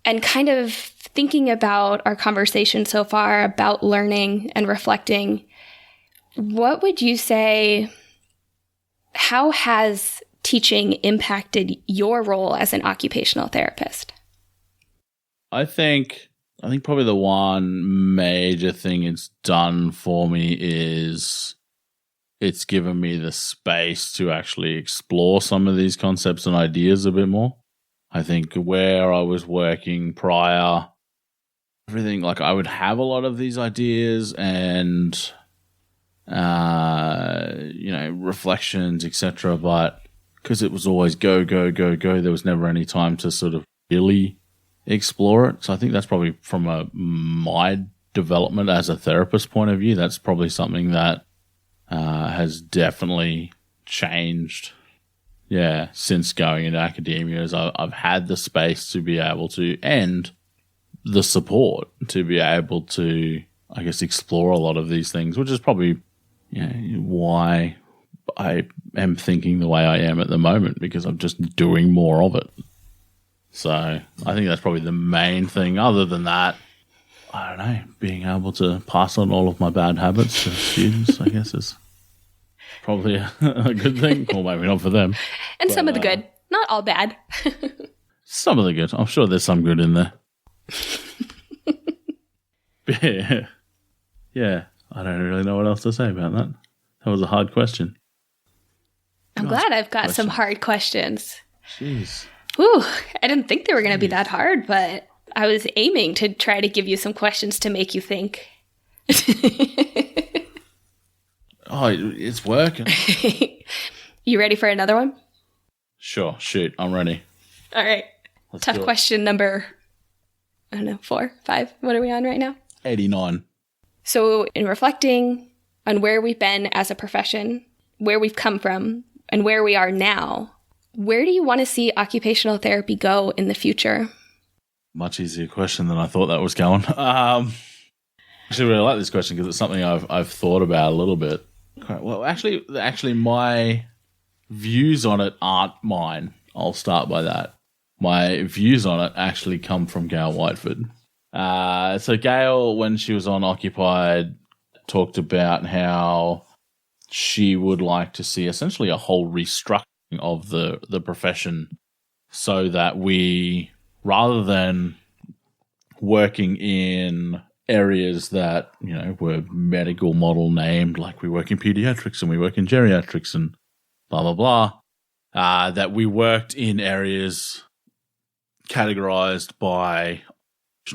And kind of thinking about our conversation so far about learning and reflecting, what would you say, how has teaching impacted your role as an occupational therapist? I think probably the one major thing it's done for me is it's given me the space to actually explore some of these concepts and ideas a bit more. I think where I was working prior, everything, like I would have a lot of these ideas and, reflections, etc. But because it was always go, go, go, go, there was never any time to sort of really explore it. So I think that's probably from my development as a therapist point of view, that's probably something that has definitely changed since going into academia is I've had the space to be able to, and the support to be able to, I guess, explore a lot of these things, which is probably why I am thinking the way I am at the moment, because I'm just doing more of it. So I think that's probably the main thing. Other than that, I don't know, being able to pass on all of my bad habits to students, I guess, is probably a good thing. Well, maybe not for them. And some of the good, not all bad. Some of the good. I'm sure there's some good in there. Yeah, I don't really know what else to say about that. That was a hard question. I'm glad I've got some hard questions. Jeez. Whew, I didn't think they were going to be that hard, but I was aiming to try to give you some questions to make you think. Oh, it's working. You ready for another one? Sure, shoot, I'm ready. All right. Tough question number, 4, 5. What are we on right now? 89. So in reflecting on where we've been as a profession, where we've come from, and where we are now, where do you want to see occupational therapy go in the future? Much easier question than I thought that was going. I actually really like this question because it's something I've thought about a little bit. Well, actually, my views on it aren't mine. I'll start by that. My views on it actually come from Gail Whiteford. So Gail, when she was on Occupied, talked about how she would like to see essentially a whole restructuring of the profession so that we, rather than working in areas that, were medical model named, like we work in pediatrics and we work in geriatrics and blah, blah, blah, that we worked in areas categorized by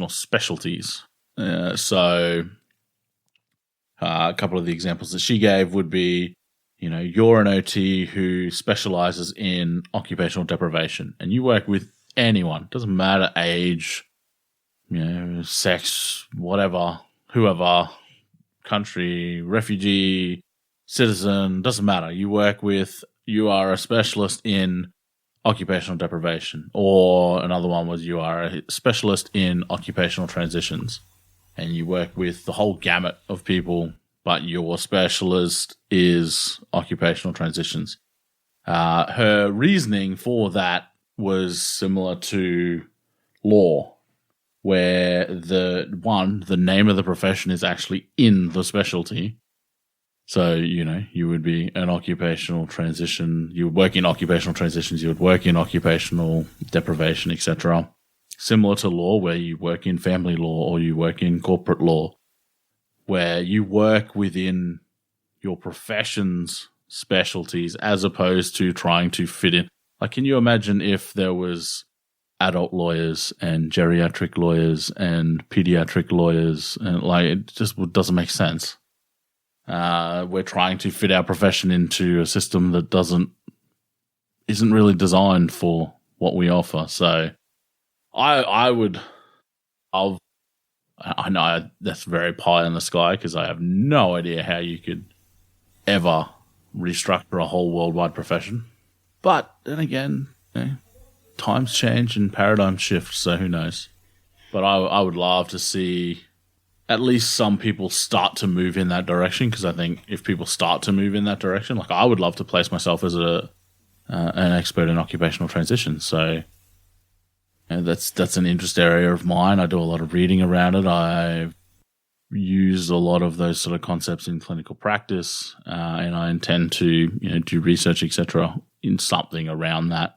specialties. So a couple of the examples that she gave would be, you're an OT who specializes in occupational deprivation and you work with anyone, doesn't matter age, sex, whatever, whoever, country, refugee, citizen, doesn't matter. You are a specialist in occupational deprivation. Or another one was you are a specialist in occupational transitions and you work with the whole gamut of people, but your specialist is occupational transitions. Her reasoning for that was similar to law, where the name of the profession is actually in the specialty. So, you would be an occupational transition, you would work in occupational transitions, you would work in occupational deprivation, etc. Similar to law, where you work in family law or you work in corporate law, where you work within your profession's specialties as opposed to trying to fit in. Like, can you imagine if there was adult lawyers and geriatric lawyers and pediatric lawyers, and it just doesn't make sense. We're trying to fit our profession into a system that isn't really designed for what we offer. So I know that's very pie in the sky because I have no idea how you could ever restructure a whole worldwide profession. But then again, times change and paradigms shift, so who knows? But I would love to see at least some people start to move in that direction, because I think if people start to move in that direction, like I would love to place myself as an expert in occupational transition. So that's an interest area of mine. I do a lot of reading around it. I've used a lot of those sort of concepts in clinical practice, and I intend to do research, etc., in something around that.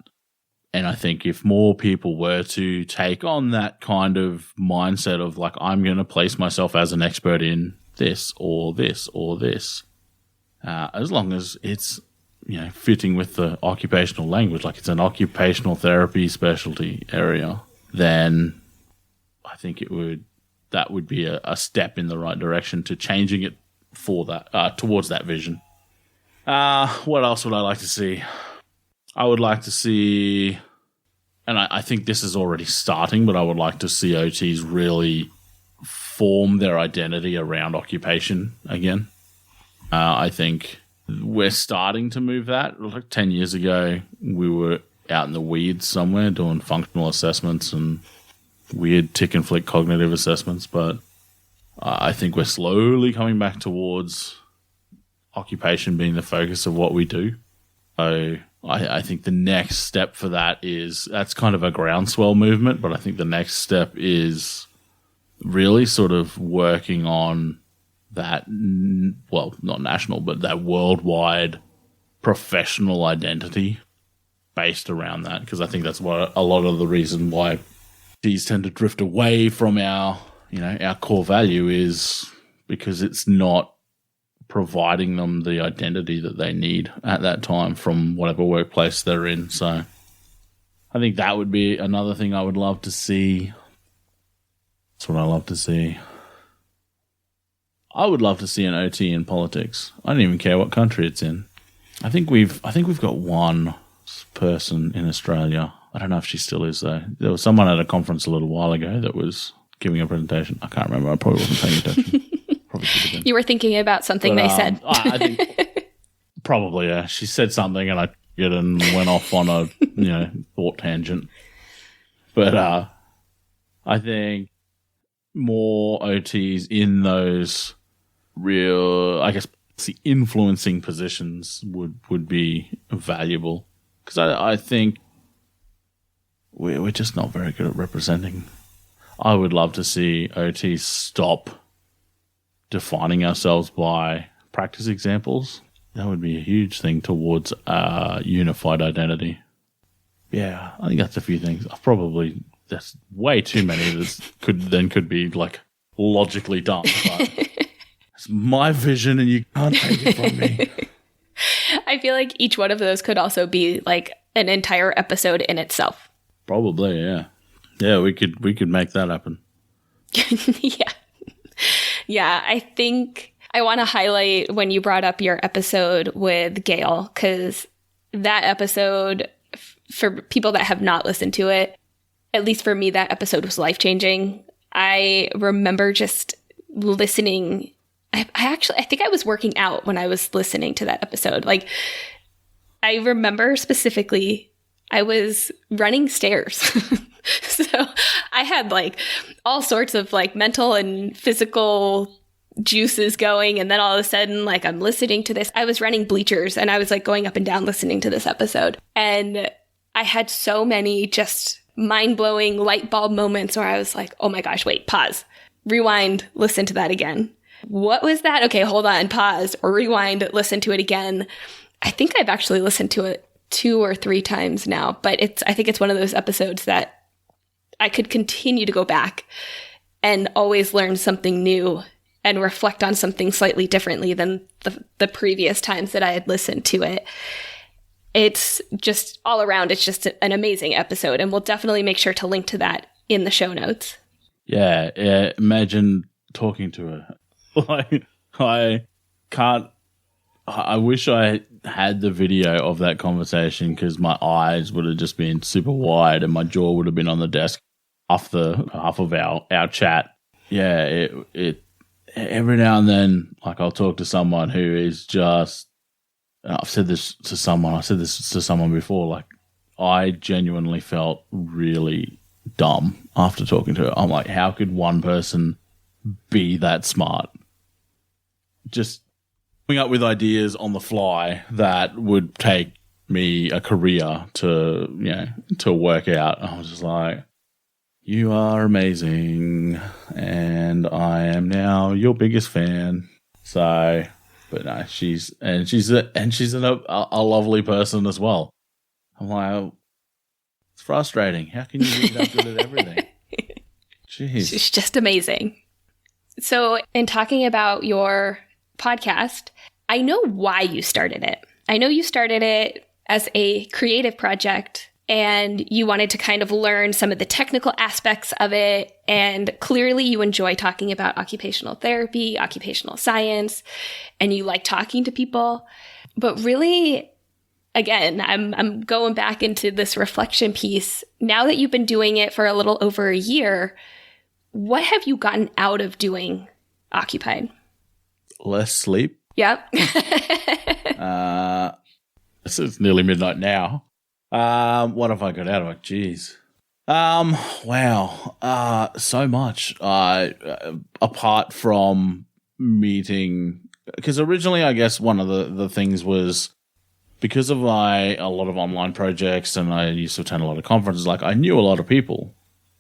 And I think if more people were to take on that kind of mindset of like, I'm going to place myself as an expert in this or this or this, as long as it's, fitting with the occupational language, like it's an occupational therapy specialty area, then I think that would be a step in the right direction to changing it for that, towards that vision. What else would I like to see? I would like to see, and I think this is already starting, but I would like to see OTs really form their identity around occupation again. I think we're starting to move that. Like 10 years ago, we were out in the weeds somewhere doing functional assessments and weird tick and flick cognitive assessments, but I think we're slowly coming back towards occupation being the focus of what we do. So I think the next step for that's kind of a groundswell movement, but I think the next step is really sort of working on that, well, not national, but that worldwide professional identity based around that, because I think that's what a lot of the reason why these tend to drift away from our core value is because it's not providing them the identity that they need at that time from whatever workplace they're in. So I think that would be another thing I would love to see. That's what I love to see. I would love to see an OT in politics. I don't even care what country it's in. I think we've got one person in Australia. I don't know if she still is though. There was someone at a conference a little while ago that was giving a presentation. I can't remember. I probably wasn't paying attention. Probably should have been. You were thinking about something they said. I think probably, yeah. She said something and I get and went off on a thought tangent. But I think more OTs in those real, I guess, influencing positions would be valuable, because I think we're just not very good at representing. I would love to see OTs stop defining ourselves by practice examples. That would be a huge thing towards a unified identity. Yeah, I think that's a few things. There's way too many that could be like logically done. But it's my vision and you can't take it from me. I feel like each one of those could also be like an entire episode in itself. Probably, yeah. Yeah, we could make that happen. Yeah. Yeah, I think I want to highlight when you brought up your episode with Gail, because that episode, for people that have not listened to it, at least for me, that episode was life-changing. I remember just listening. I think I was working out when I was listening to that episode. Like, I remember specifically, I was running stairs. So I had like all sorts of like mental and physical juices going. And then all of a sudden, like, I'm listening to this. I was running bleachers and I was like going up and down listening to this episode. And I had so many just mind-blowing light bulb moments where I was like, oh my gosh, wait, pause, rewind, listen to that again. What was that? Okay, hold on, pause, or rewind, listen to it again. I think I've actually listened to it 2 or 3 times now, but I think it's one of those episodes that I could continue to go back and always learn something new and reflect on something slightly differently than the previous times that I had listened to it. It's just all around, it's just an amazing episode, and we'll definitely make sure to link to that in the show notes. Yeah, imagine talking to her. Like, I wish I had the video of that conversation, because my eyes would have just been super wide and my jaw would have been on the desk half of our chat. Yeah, it every now and then, like, I'll talk to someone who is just, I've said this to someone before, like, I genuinely felt really dumb after talking to her. I'm like, how could one person be that smart? Just coming up with ideas on the fly that would take me a career to work out. I was just like, you are amazing, and I am now your biggest fan. So, but no, she's a lovely person as well. I'm like, it's frustrating. How can you be that good at everything? Jeez. She's just amazing. So, in talking about your podcast, I know why you started it. I know you started it as a creative project, and you wanted to kind of learn some of the technical aspects of it. And clearly you enjoy talking about occupational therapy, occupational science, and you like talking to people. But really, again, I'm going back into this reflection piece. Now that you've been doing it for a little over a year, what have you gotten out of doing Occupied? Less sleep. Yep. It's nearly midnight now. What have I got out of it? Jeez. Wow. So much. Apart from meeting, because originally, I guess one of the things was because of a lot of online projects, and I used to attend a lot of conferences. Like, I knew a lot of people.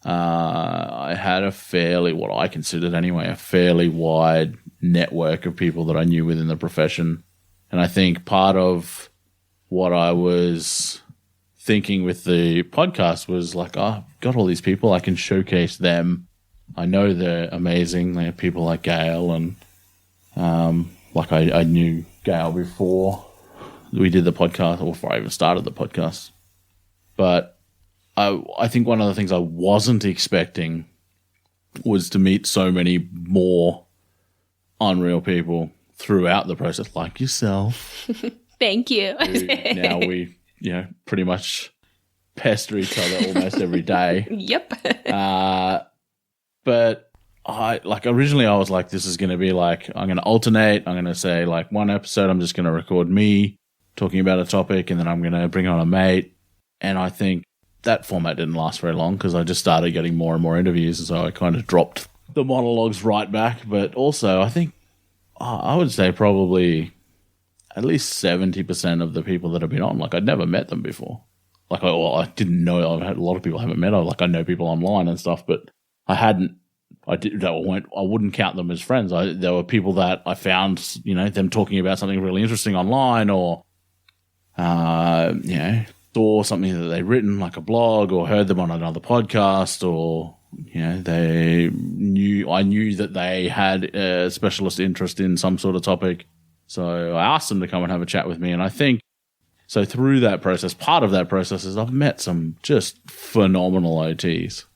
I had what I considered anyway, a fairly wide network of people that I knew within the profession. And I think part of what I was thinking with the podcast was like, oh, I've got all these people, I can showcase them. I know they're amazing. They have people like Gail, and like I knew Gail before we did the podcast, or before I even started the podcast. But I think one of the things I wasn't expecting was to meet so many more unreal people throughout the process, like yourself. Thank you. Now we, pretty much pester each other almost every day. Yep. But originally I was like, this is going to be like, I'm going to alternate. I'm going to say like one episode, I'm just going to record me talking about a topic, and then I'm going to bring on a mate. And I think that format didn't last very long because I just started getting more and more interviews. And so I kind of dropped the monologues right back. But also I think I would say probably at least 70% of the people that have been on, like, I'd never met them before. Like, I didn't know. I've had a lot of people I haven't met. I know people online and stuff, but I wouldn't count them as friends. There were people that I found, them talking about something really interesting online, or, saw something that they'd written, like a blog, or heard them on another podcast, or, I knew that they had a specialist interest in some sort of topic. So I asked them to come and have a chat with me. And I think, so through that process, part of that process is I've met some just phenomenal OTs.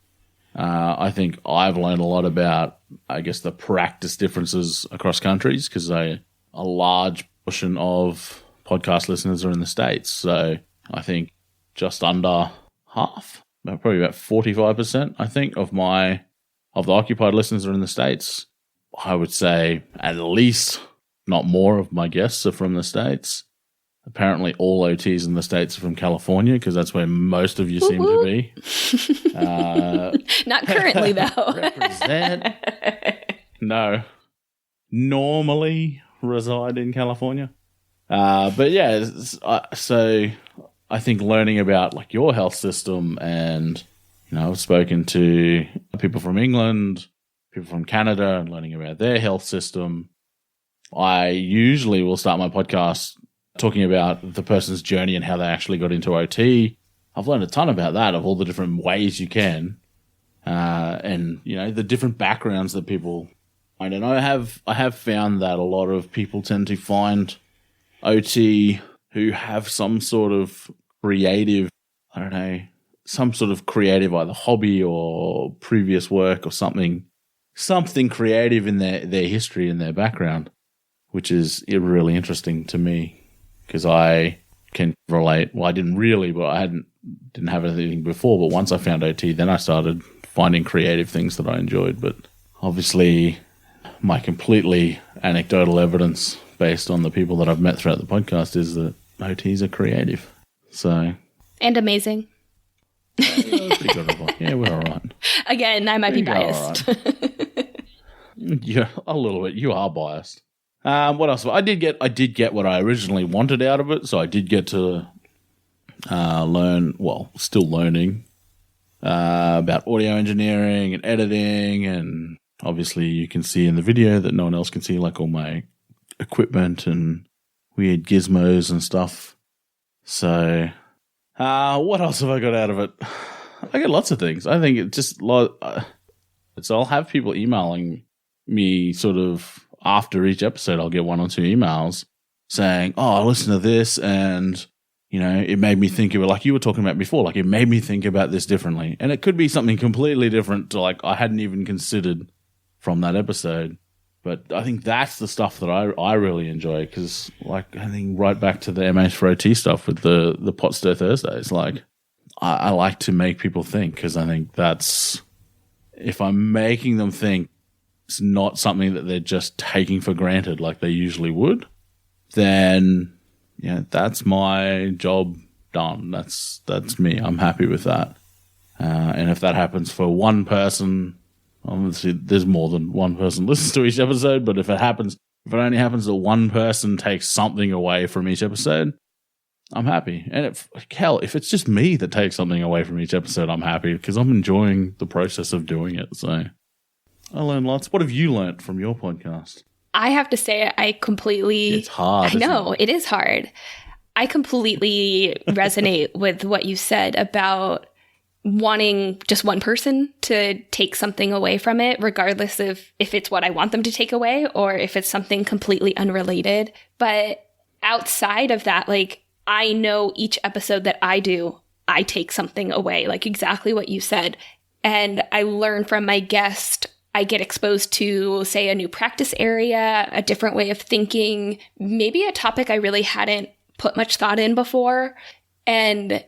I think I've learned a lot about, I guess, the practice differences across countries, because a large portion of podcast listeners are in the States. So I think just under half, probably about 45%, I think, of the occupied listeners are in the States. I would say at least, not more, of my guests are from the States. Apparently all OTs in the States are from California, because that's where most of you seem to be. Not currently, though. Represent. No. Normally reside in California. But yeah, so I think learning about like your health system, and, I've spoken to people from England, people from Canada, and learning about their health system. I usually will start my podcast talking about the person's journey and how they actually got into OT. I've learned a ton about that, of all the different ways you can, and the different backgrounds that people find. And I have found that a lot of people tend to find OT who have some sort of creative, some sort of creative either hobby or previous work or something creative in their history and their background, which is really interesting to me, because I can relate. Well, I didn't really, but I didn't have anything before. But once I found OT, then I started finding creative things that I enjoyed. But obviously, my completely anecdotal evidence based on the people that I've met throughout the podcast is that OTs are creative. And amazing. Pretty good. Yeah, we're all right. Again, I might be biased. Right. Yeah, a little bit. You are biased. What else? I did get what I originally wanted out of it. So I did get to learn, still learning, about audio engineering and editing. And obviously you can see in the video that no one else can see, like all my equipment and weird gizmos and stuff. So what else have I got out of it? I get lots of things. I think it's just so I'll have people emailing me sort of after each episode. I'll get one or two emails saying, oh, I listened to this and, it made me think of it, like you were talking about before, like it made me think about this differently. And it could be something completely different to like I hadn't even considered from that episode. But I think that's the stuff that I really enjoy, because like I think right back to the MH4OT stuff with the Pot Stir Thursdays, like I like to make people think, because I think that's, if I'm making them think, it's not something that they're just taking for granted like they usually would. then that's my job done. That's me. I'm happy with that. And if that happens for one person, obviously there's more than one person listens to each episode, but if it only happens that one person takes something away from each episode, I'm happy. And if it's just me that takes something away from each episode, I'm happy because I'm enjoying the process of doing it. So I learn lots. What have you learnt from your podcast? I have to say, It's hard. I know, it is hard. I completely resonate with what you said about wanting just one person to take something away from it, regardless of if it's what I want them to take away or if it's something completely unrelated. But outside of that, like, I know each episode that I do, I take something away, like exactly what you said. And I learn from my guest. I get exposed to, say, a new practice area, a different way of thinking, maybe a topic I really hadn't put much thought in before. And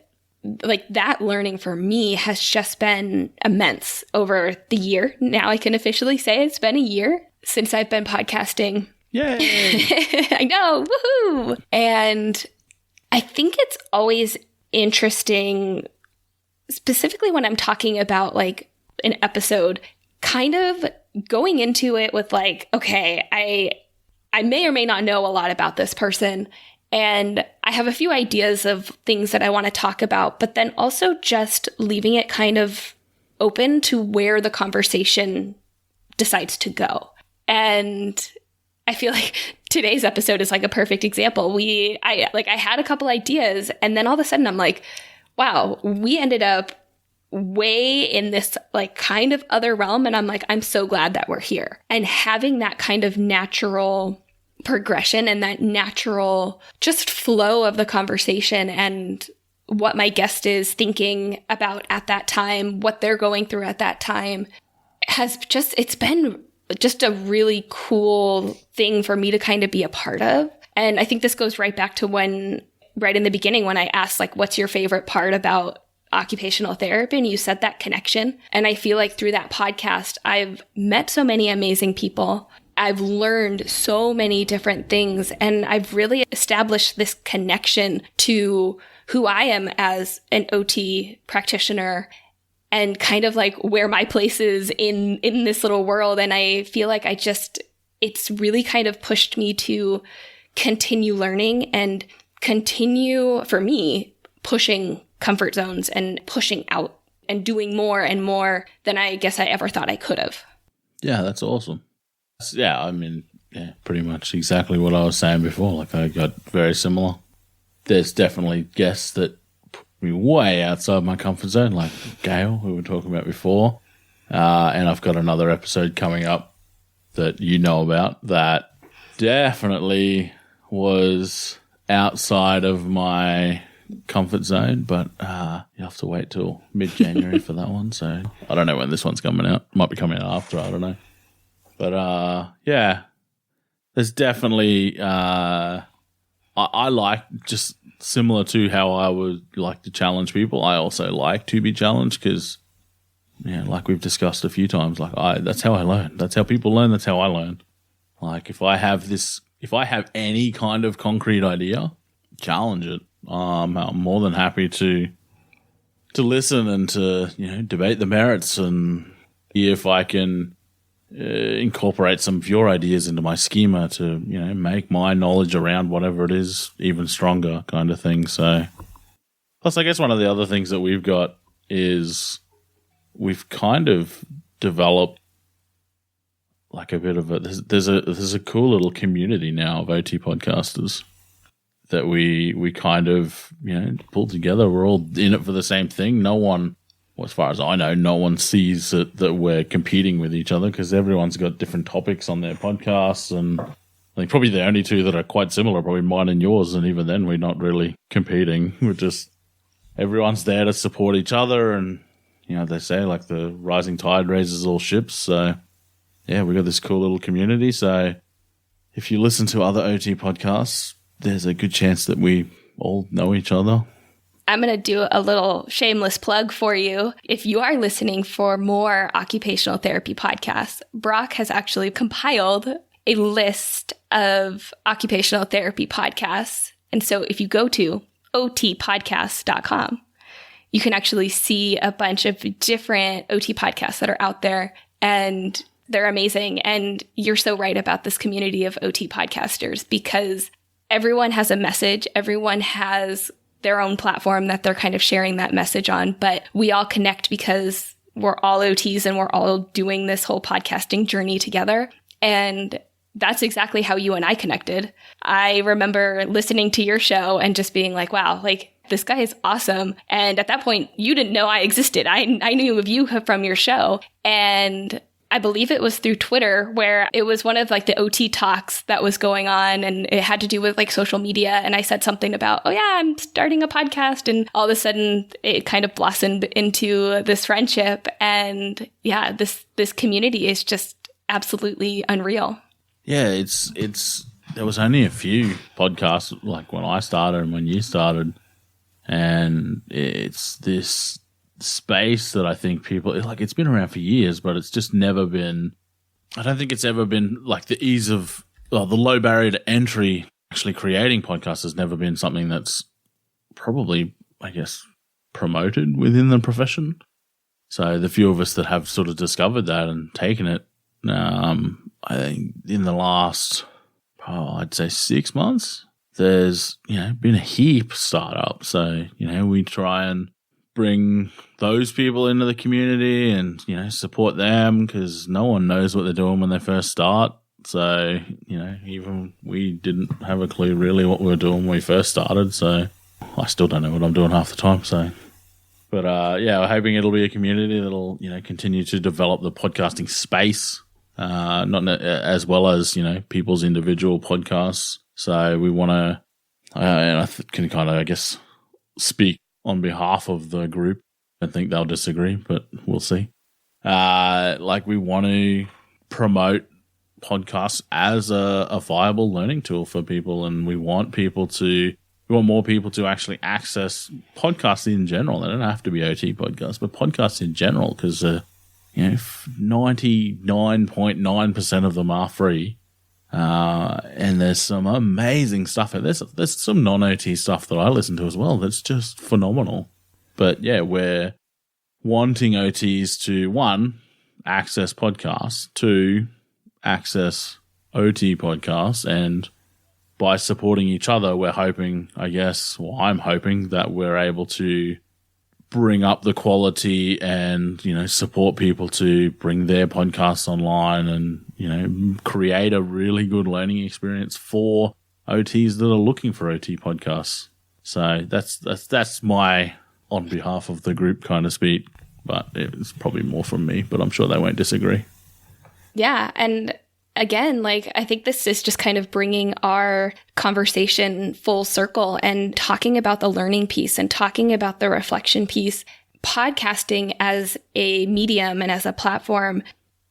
like that learning for me has just been immense over the year. Now I can officially say it's been a year since I've been podcasting. Yay! I know. Woohoo! And I think it's always interesting, specifically when I'm talking about like an episode, kind of going into it with like, okay, I may or may not know a lot about this person, and I have a few ideas of things that I want to talk about, but then also just leaving it kind of open to where the conversation decides to go. And I feel like today's episode is like a perfect example. I had a couple ideas, and then all of a sudden I'm like, wow, we ended up way in this like kind of other realm. And I'm like, I'm so glad that we're here. And having that kind of natural progression and that natural just flow of the conversation and what my guest is thinking about at that time, what they're going through at that time it's been just a really cool thing for me to kind of be a part of. And I think this goes right back to right in the beginning when I asked like, what's your favorite part about occupational therapy? And you said that connection. And I feel like through that podcast, I've met so many amazing people. I've learned so many different things, and I've really established this connection to who I am as an OT practitioner and kind of like where my place is in this little world. And I feel like it's really kind of pushed me to continue learning and continue, for me, pushing comfort zones and pushing out and doing more and more than I guess I ever thought I could have. Yeah, that's awesome. Yeah, I mean, pretty much exactly what I was saying before. Like, I got very similar. There's definitely guests that put me way outside my comfort zone, like Gail, who we were talking about before. And I've got another episode coming up that you know about that definitely was outside of my comfort zone, but you have to wait till mid-January for that one. So I don't know when this one's coming out. Might be coming out after, I don't know. But yeah, there's definitely I like, just similar to how I would like to challenge people, I also like to be challenged because, like we've discussed a few times, like that's how I learn. That's how people learn. That's how I learn. Like if I have any kind of concrete idea, challenge it. I'm more than happy to listen and to debate the merits and see if I can incorporate some of your ideas into my schema to make my knowledge around whatever it is even stronger, kind of thing. So, plus I guess one of the other things that we've got is we've kind of developed like a bit of there's a cool little community now of OT podcasters that we kind of pulled together. We're all in it for the same thing. No one, as far as I know, no one sees that we're competing with each other because everyone's got different topics on their podcasts, and I think probably the only two that are quite similar are probably mine and yours, and even then we're not really competing. We're just, everyone's there to support each other, and they say like the rising tide raises all ships. So yeah, we got this cool little community. So if you listen to other OT podcasts, there's a good chance that we all know each other. I'm going to do a little shameless plug for you. If you are listening for more occupational therapy podcasts, Brock has actually compiled a list of occupational therapy podcasts. And so if you go to otpodcast.com, you can actually see a bunch of different OT podcasts that are out there, and they're amazing. And you're so right about this community of OT podcasters, because everyone has a message. Everyone has their own platform that they're kind of sharing that message on, but we all connect because we're all OTs and we're all doing this whole podcasting journey together. And that's exactly how you and I connected. I remember listening to your show and just being like, wow, like this guy is awesome. And at that point, you didn't know I existed. I knew of you from your show. And I believe it was through Twitter, where it was one of like the OT talks that was going on, and it had to do with like social media. And I said something about, oh yeah, I'm starting a podcast. And all of a sudden it kind of blossomed into this friendship. And yeah, this community is just absolutely unreal. Yeah, there was only a few podcasts like when I started and when you started. And it's this space that I think people, like, it's been around for years, but it's just never been, I don't think it's ever been like the ease of, the low barrier to entry actually creating podcasts has never been something that's probably, I guess, promoted within the profession. So the few of us that have sort of discovered that and taken it, I think in the last, I'd say 6 months, there's, been a heap startup. So, we try and bring those people into the community and, support them, because no one knows what they're doing when they first start. So, even we didn't have a clue really what we were doing when we first started. So I still don't know what I'm doing half the time. So, but we're hoping it'll be a community that'll, continue to develop the podcasting space, not as well as, people's individual podcasts. So we want to, and I can kind of, I guess, speak on behalf of the group. I think they'll disagree, but we'll see. We want to promote podcasts as a viable learning tool for people, and we want more people to actually access podcasts in general. They don't have to be OT podcasts, but podcasts in general, because 99.9% of them are free. And there's some amazing stuff. There's some non-OT stuff that I listen to as well that's just phenomenal. But yeah, we're wanting OTs to, 1, access podcasts, 2, access OT podcasts, and by supporting each other, we're hoping, I'm hoping that we're able to bring up the quality and, support people to bring their podcasts online and, create a really good learning experience for OTs that are looking for OT podcasts. So that's my, on behalf of the group, kind of speak, but it's probably more from me, but I'm sure they won't disagree. Yeah. And again, I think this is just kind of bringing our conversation full circle and talking about the learning piece and talking about the reflection piece. Podcasting as a medium and as a platform,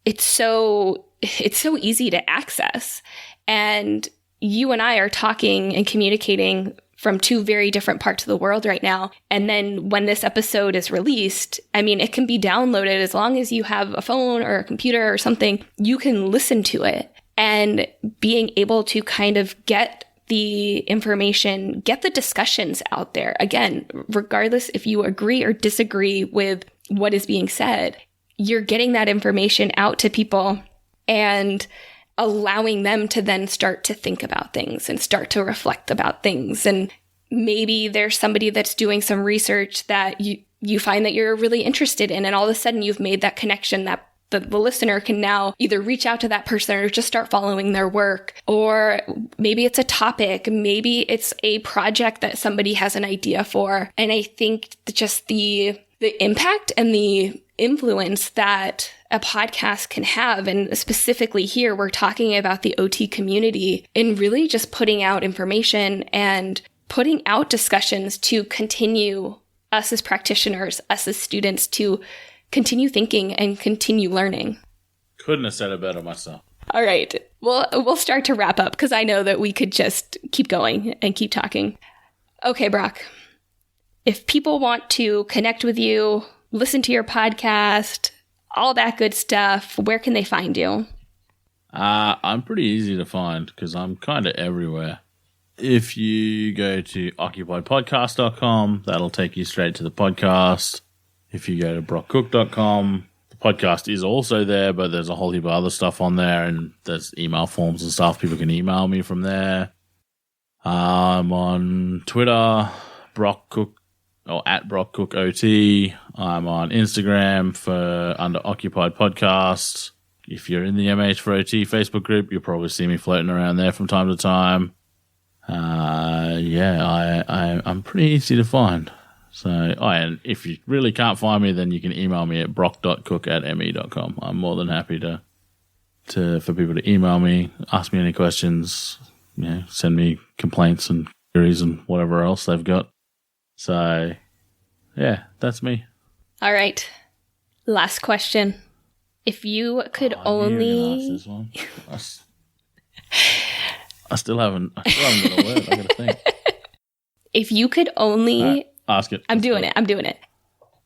it's so easy to access. And you and I are talking and communicating from 2 very different parts of the world right now. And then when this episode is released, it can be downloaded. As long as you have a phone or a computer or something, you can listen to it. And being able to kind of get the information, get the discussions out there. Again, regardless if you agree or disagree with what is being said, you're getting that information out to people and allowing them to then start to think about things and start to reflect about things. And maybe there's somebody that's doing some research that you find that you're really interested in, and all of a sudden you've made that connection that the listener can now either reach out to that person or just start following their work. Or maybe it's a topic, maybe it's a project that somebody has an idea for. And I think just the impact and the influence that a podcast can have, and specifically here, we're talking about the OT community, and really just putting out information and putting out discussions to continue us as practitioners, us as students, to continue thinking and continue learning. Couldn't have said it better myself. All right. Well, we'll start to wrap up, because I know that we could just keep going and keep talking. Okay, Brock. If people want to connect with you, listen to your podcast, all that good stuff, where can they find you? I'm pretty easy to find because I'm kind of everywhere. If you go to occupiedpodcast.com, that'll take you straight to the podcast. If you go to brockcook.com, the podcast is also there, but there's a whole heap of other stuff on there, and there's email forms and stuff. People can email me from there. I'm on Twitter, brockcook, or at brockcookot. I'm on Instagram under Occupied Podcast. If you're in the MH for OT Facebook group, you'll probably see me floating around there from time to time. I'm pretty easy to find. So, and if you really can't find me, then you can email me at brock.cook@me.com. I'm more than happy for people to email me, ask me any questions, send me complaints and queries and whatever else they've got. So, yeah, that's me. All right. Last question. If you could only... Ask this one. I still haven't got a word. I got to think. If you could only... Right, ask it. I'm doing it.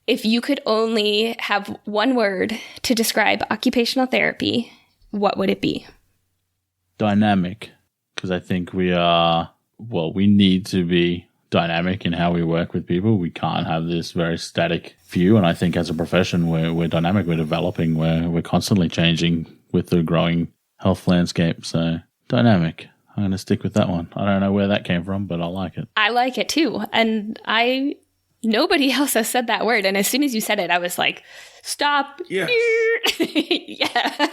If you could only have one word to describe occupational therapy, what would it be? Dynamic. Because I think we need to be dynamic in how we work with people. We can't have this very static view. And I think as a profession, we're dynamic, we're developing, we're constantly changing with the growing health landscape. So dynamic. I'm going to stick with that one. I don't know where that came from, but I like it. I like it too. And nobody else has said that word. And as soon as you said it, I was like, stop. Yes. Yeah.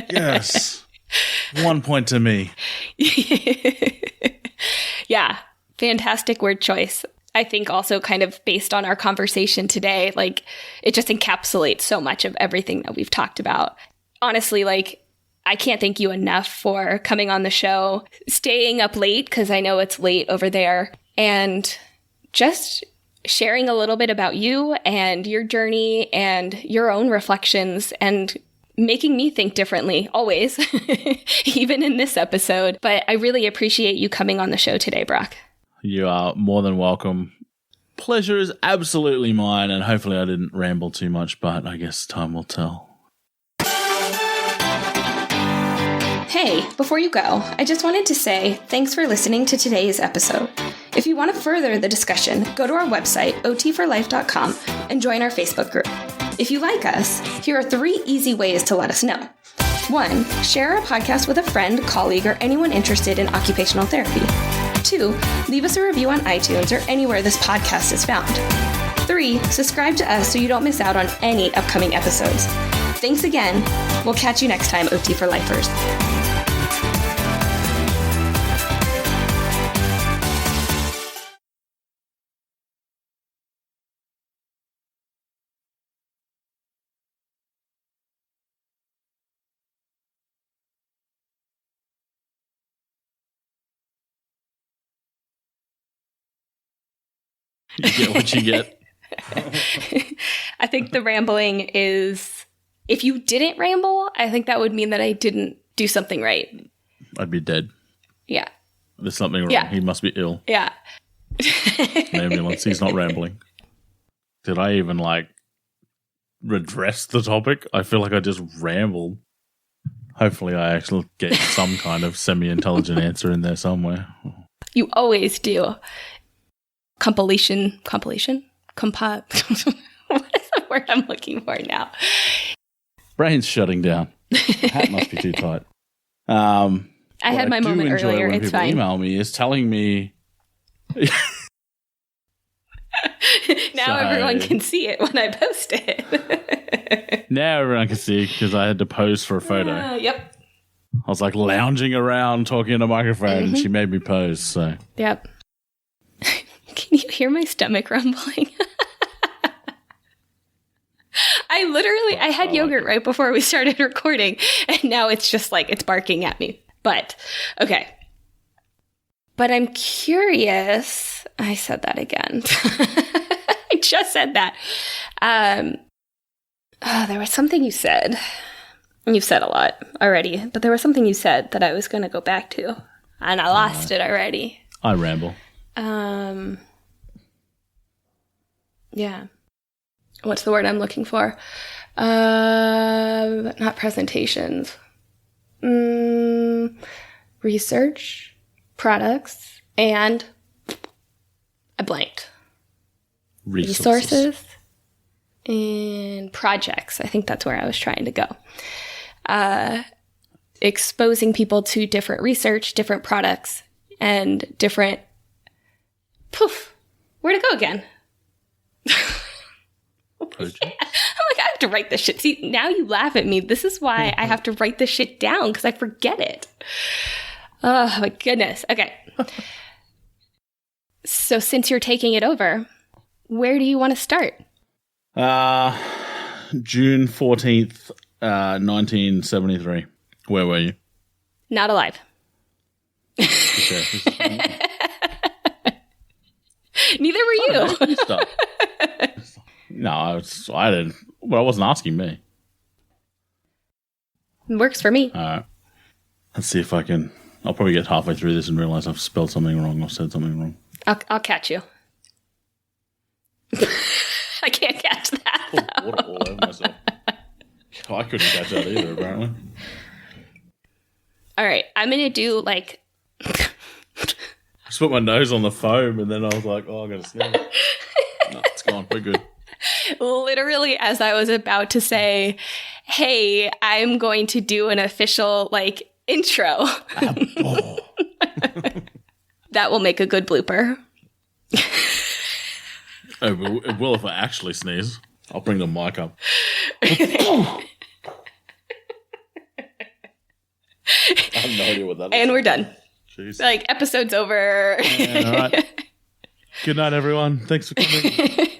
Yes. 1 point to me. Yeah. Fantastic word choice. I think also kind of based on our conversation today, like it just encapsulates so much of everything that we've talked about. Honestly, like I can't thank you enough for coming on the show, staying up late because I know it's late over there, and just sharing a little bit about you and your journey and your own reflections and making me think differently always, even in this episode. But I really appreciate you coming on the show today, Brock. You are more than welcome. Pleasure is absolutely mine, and hopefully I didn't ramble too much, but I guess time will tell. Hey, before you go, I just wanted to say thanks for listening to today's episode. If you want to further the discussion, go to our website, otforlife.com, and join our Facebook group. If you like us, here are 3 easy ways to let us know. 1, share our podcast with a friend, colleague, or anyone interested in occupational therapy. 2, leave us a review on iTunes or anywhere this podcast is found. 3, subscribe to us so you don't miss out on any upcoming episodes. Thanks again. We'll catch you next time, OT for Lifers. You get what you get. I think the rambling is, if you didn't ramble, I think that would mean that I didn't do something right. I'd be dead. Yeah. There's something wrong. Yeah. He must be ill. Yeah. Ambulance. He's not rambling. Did I even redress the topic? I feel like I just rambled. Hopefully I actually get some kind of semi-intelligent answer in there somewhere. You always do. Compilation? What is the word I'm looking for now? Brain's shutting down. The hat must be too tight. I had my moment earlier. When it's people fine. Email me is telling me. Now everyone can see it when I post it. Now everyone can see because I had to pose for a photo. Yep. I was like lounging around talking in a microphone, and she made me pose. So. Yep. Can you hear my stomach rumbling? I had yogurt right before we started recording, and now it's just like it's barking at me. But, okay. But I'm curious. I said that again. I just said that. There was something you said. You've said a lot already, but there was something you said that I was going to go back to, and I lost it already. I ramble. Yeah. What's the word I'm looking for? Not presentations. Research, products, and I blanked. Resources and projects. I think that's where I was trying to go. Exposing people to different research, different products, and different... Poof. Where'd it go again? Projects? I'm like, I have to write this shit. See, now you laugh at me. This is why I have to write this shit down, because I forget it. Oh, my goodness. Okay. So since you're taking it over, where do you want to start? June 14th, 1973. Where were you? Not alive. Okay. Neither were you. Stop. No, I didn't. Well, I wasn't asking me. Works for me. All right. Let's see if I can. I'll probably get halfway through this and realize I've spelled something wrong or said something wrong. I'll catch you. I can't catch that. Poured water all over myself. I couldn't catch that either, apparently. All right. I'm going to do like... I just put my nose on the foam and then I was like, oh, I'm going to sneeze. No, it's gone. We're good. Literally, as I was about to say, hey, I'm going to do an official like intro. That will make a good blooper. Oh, it will if I actually sneeze. I'll bring the mic up. I have no idea what that is. And we're done. Jeez. Like, episode's over. All right. Good night, everyone. Thanks for coming.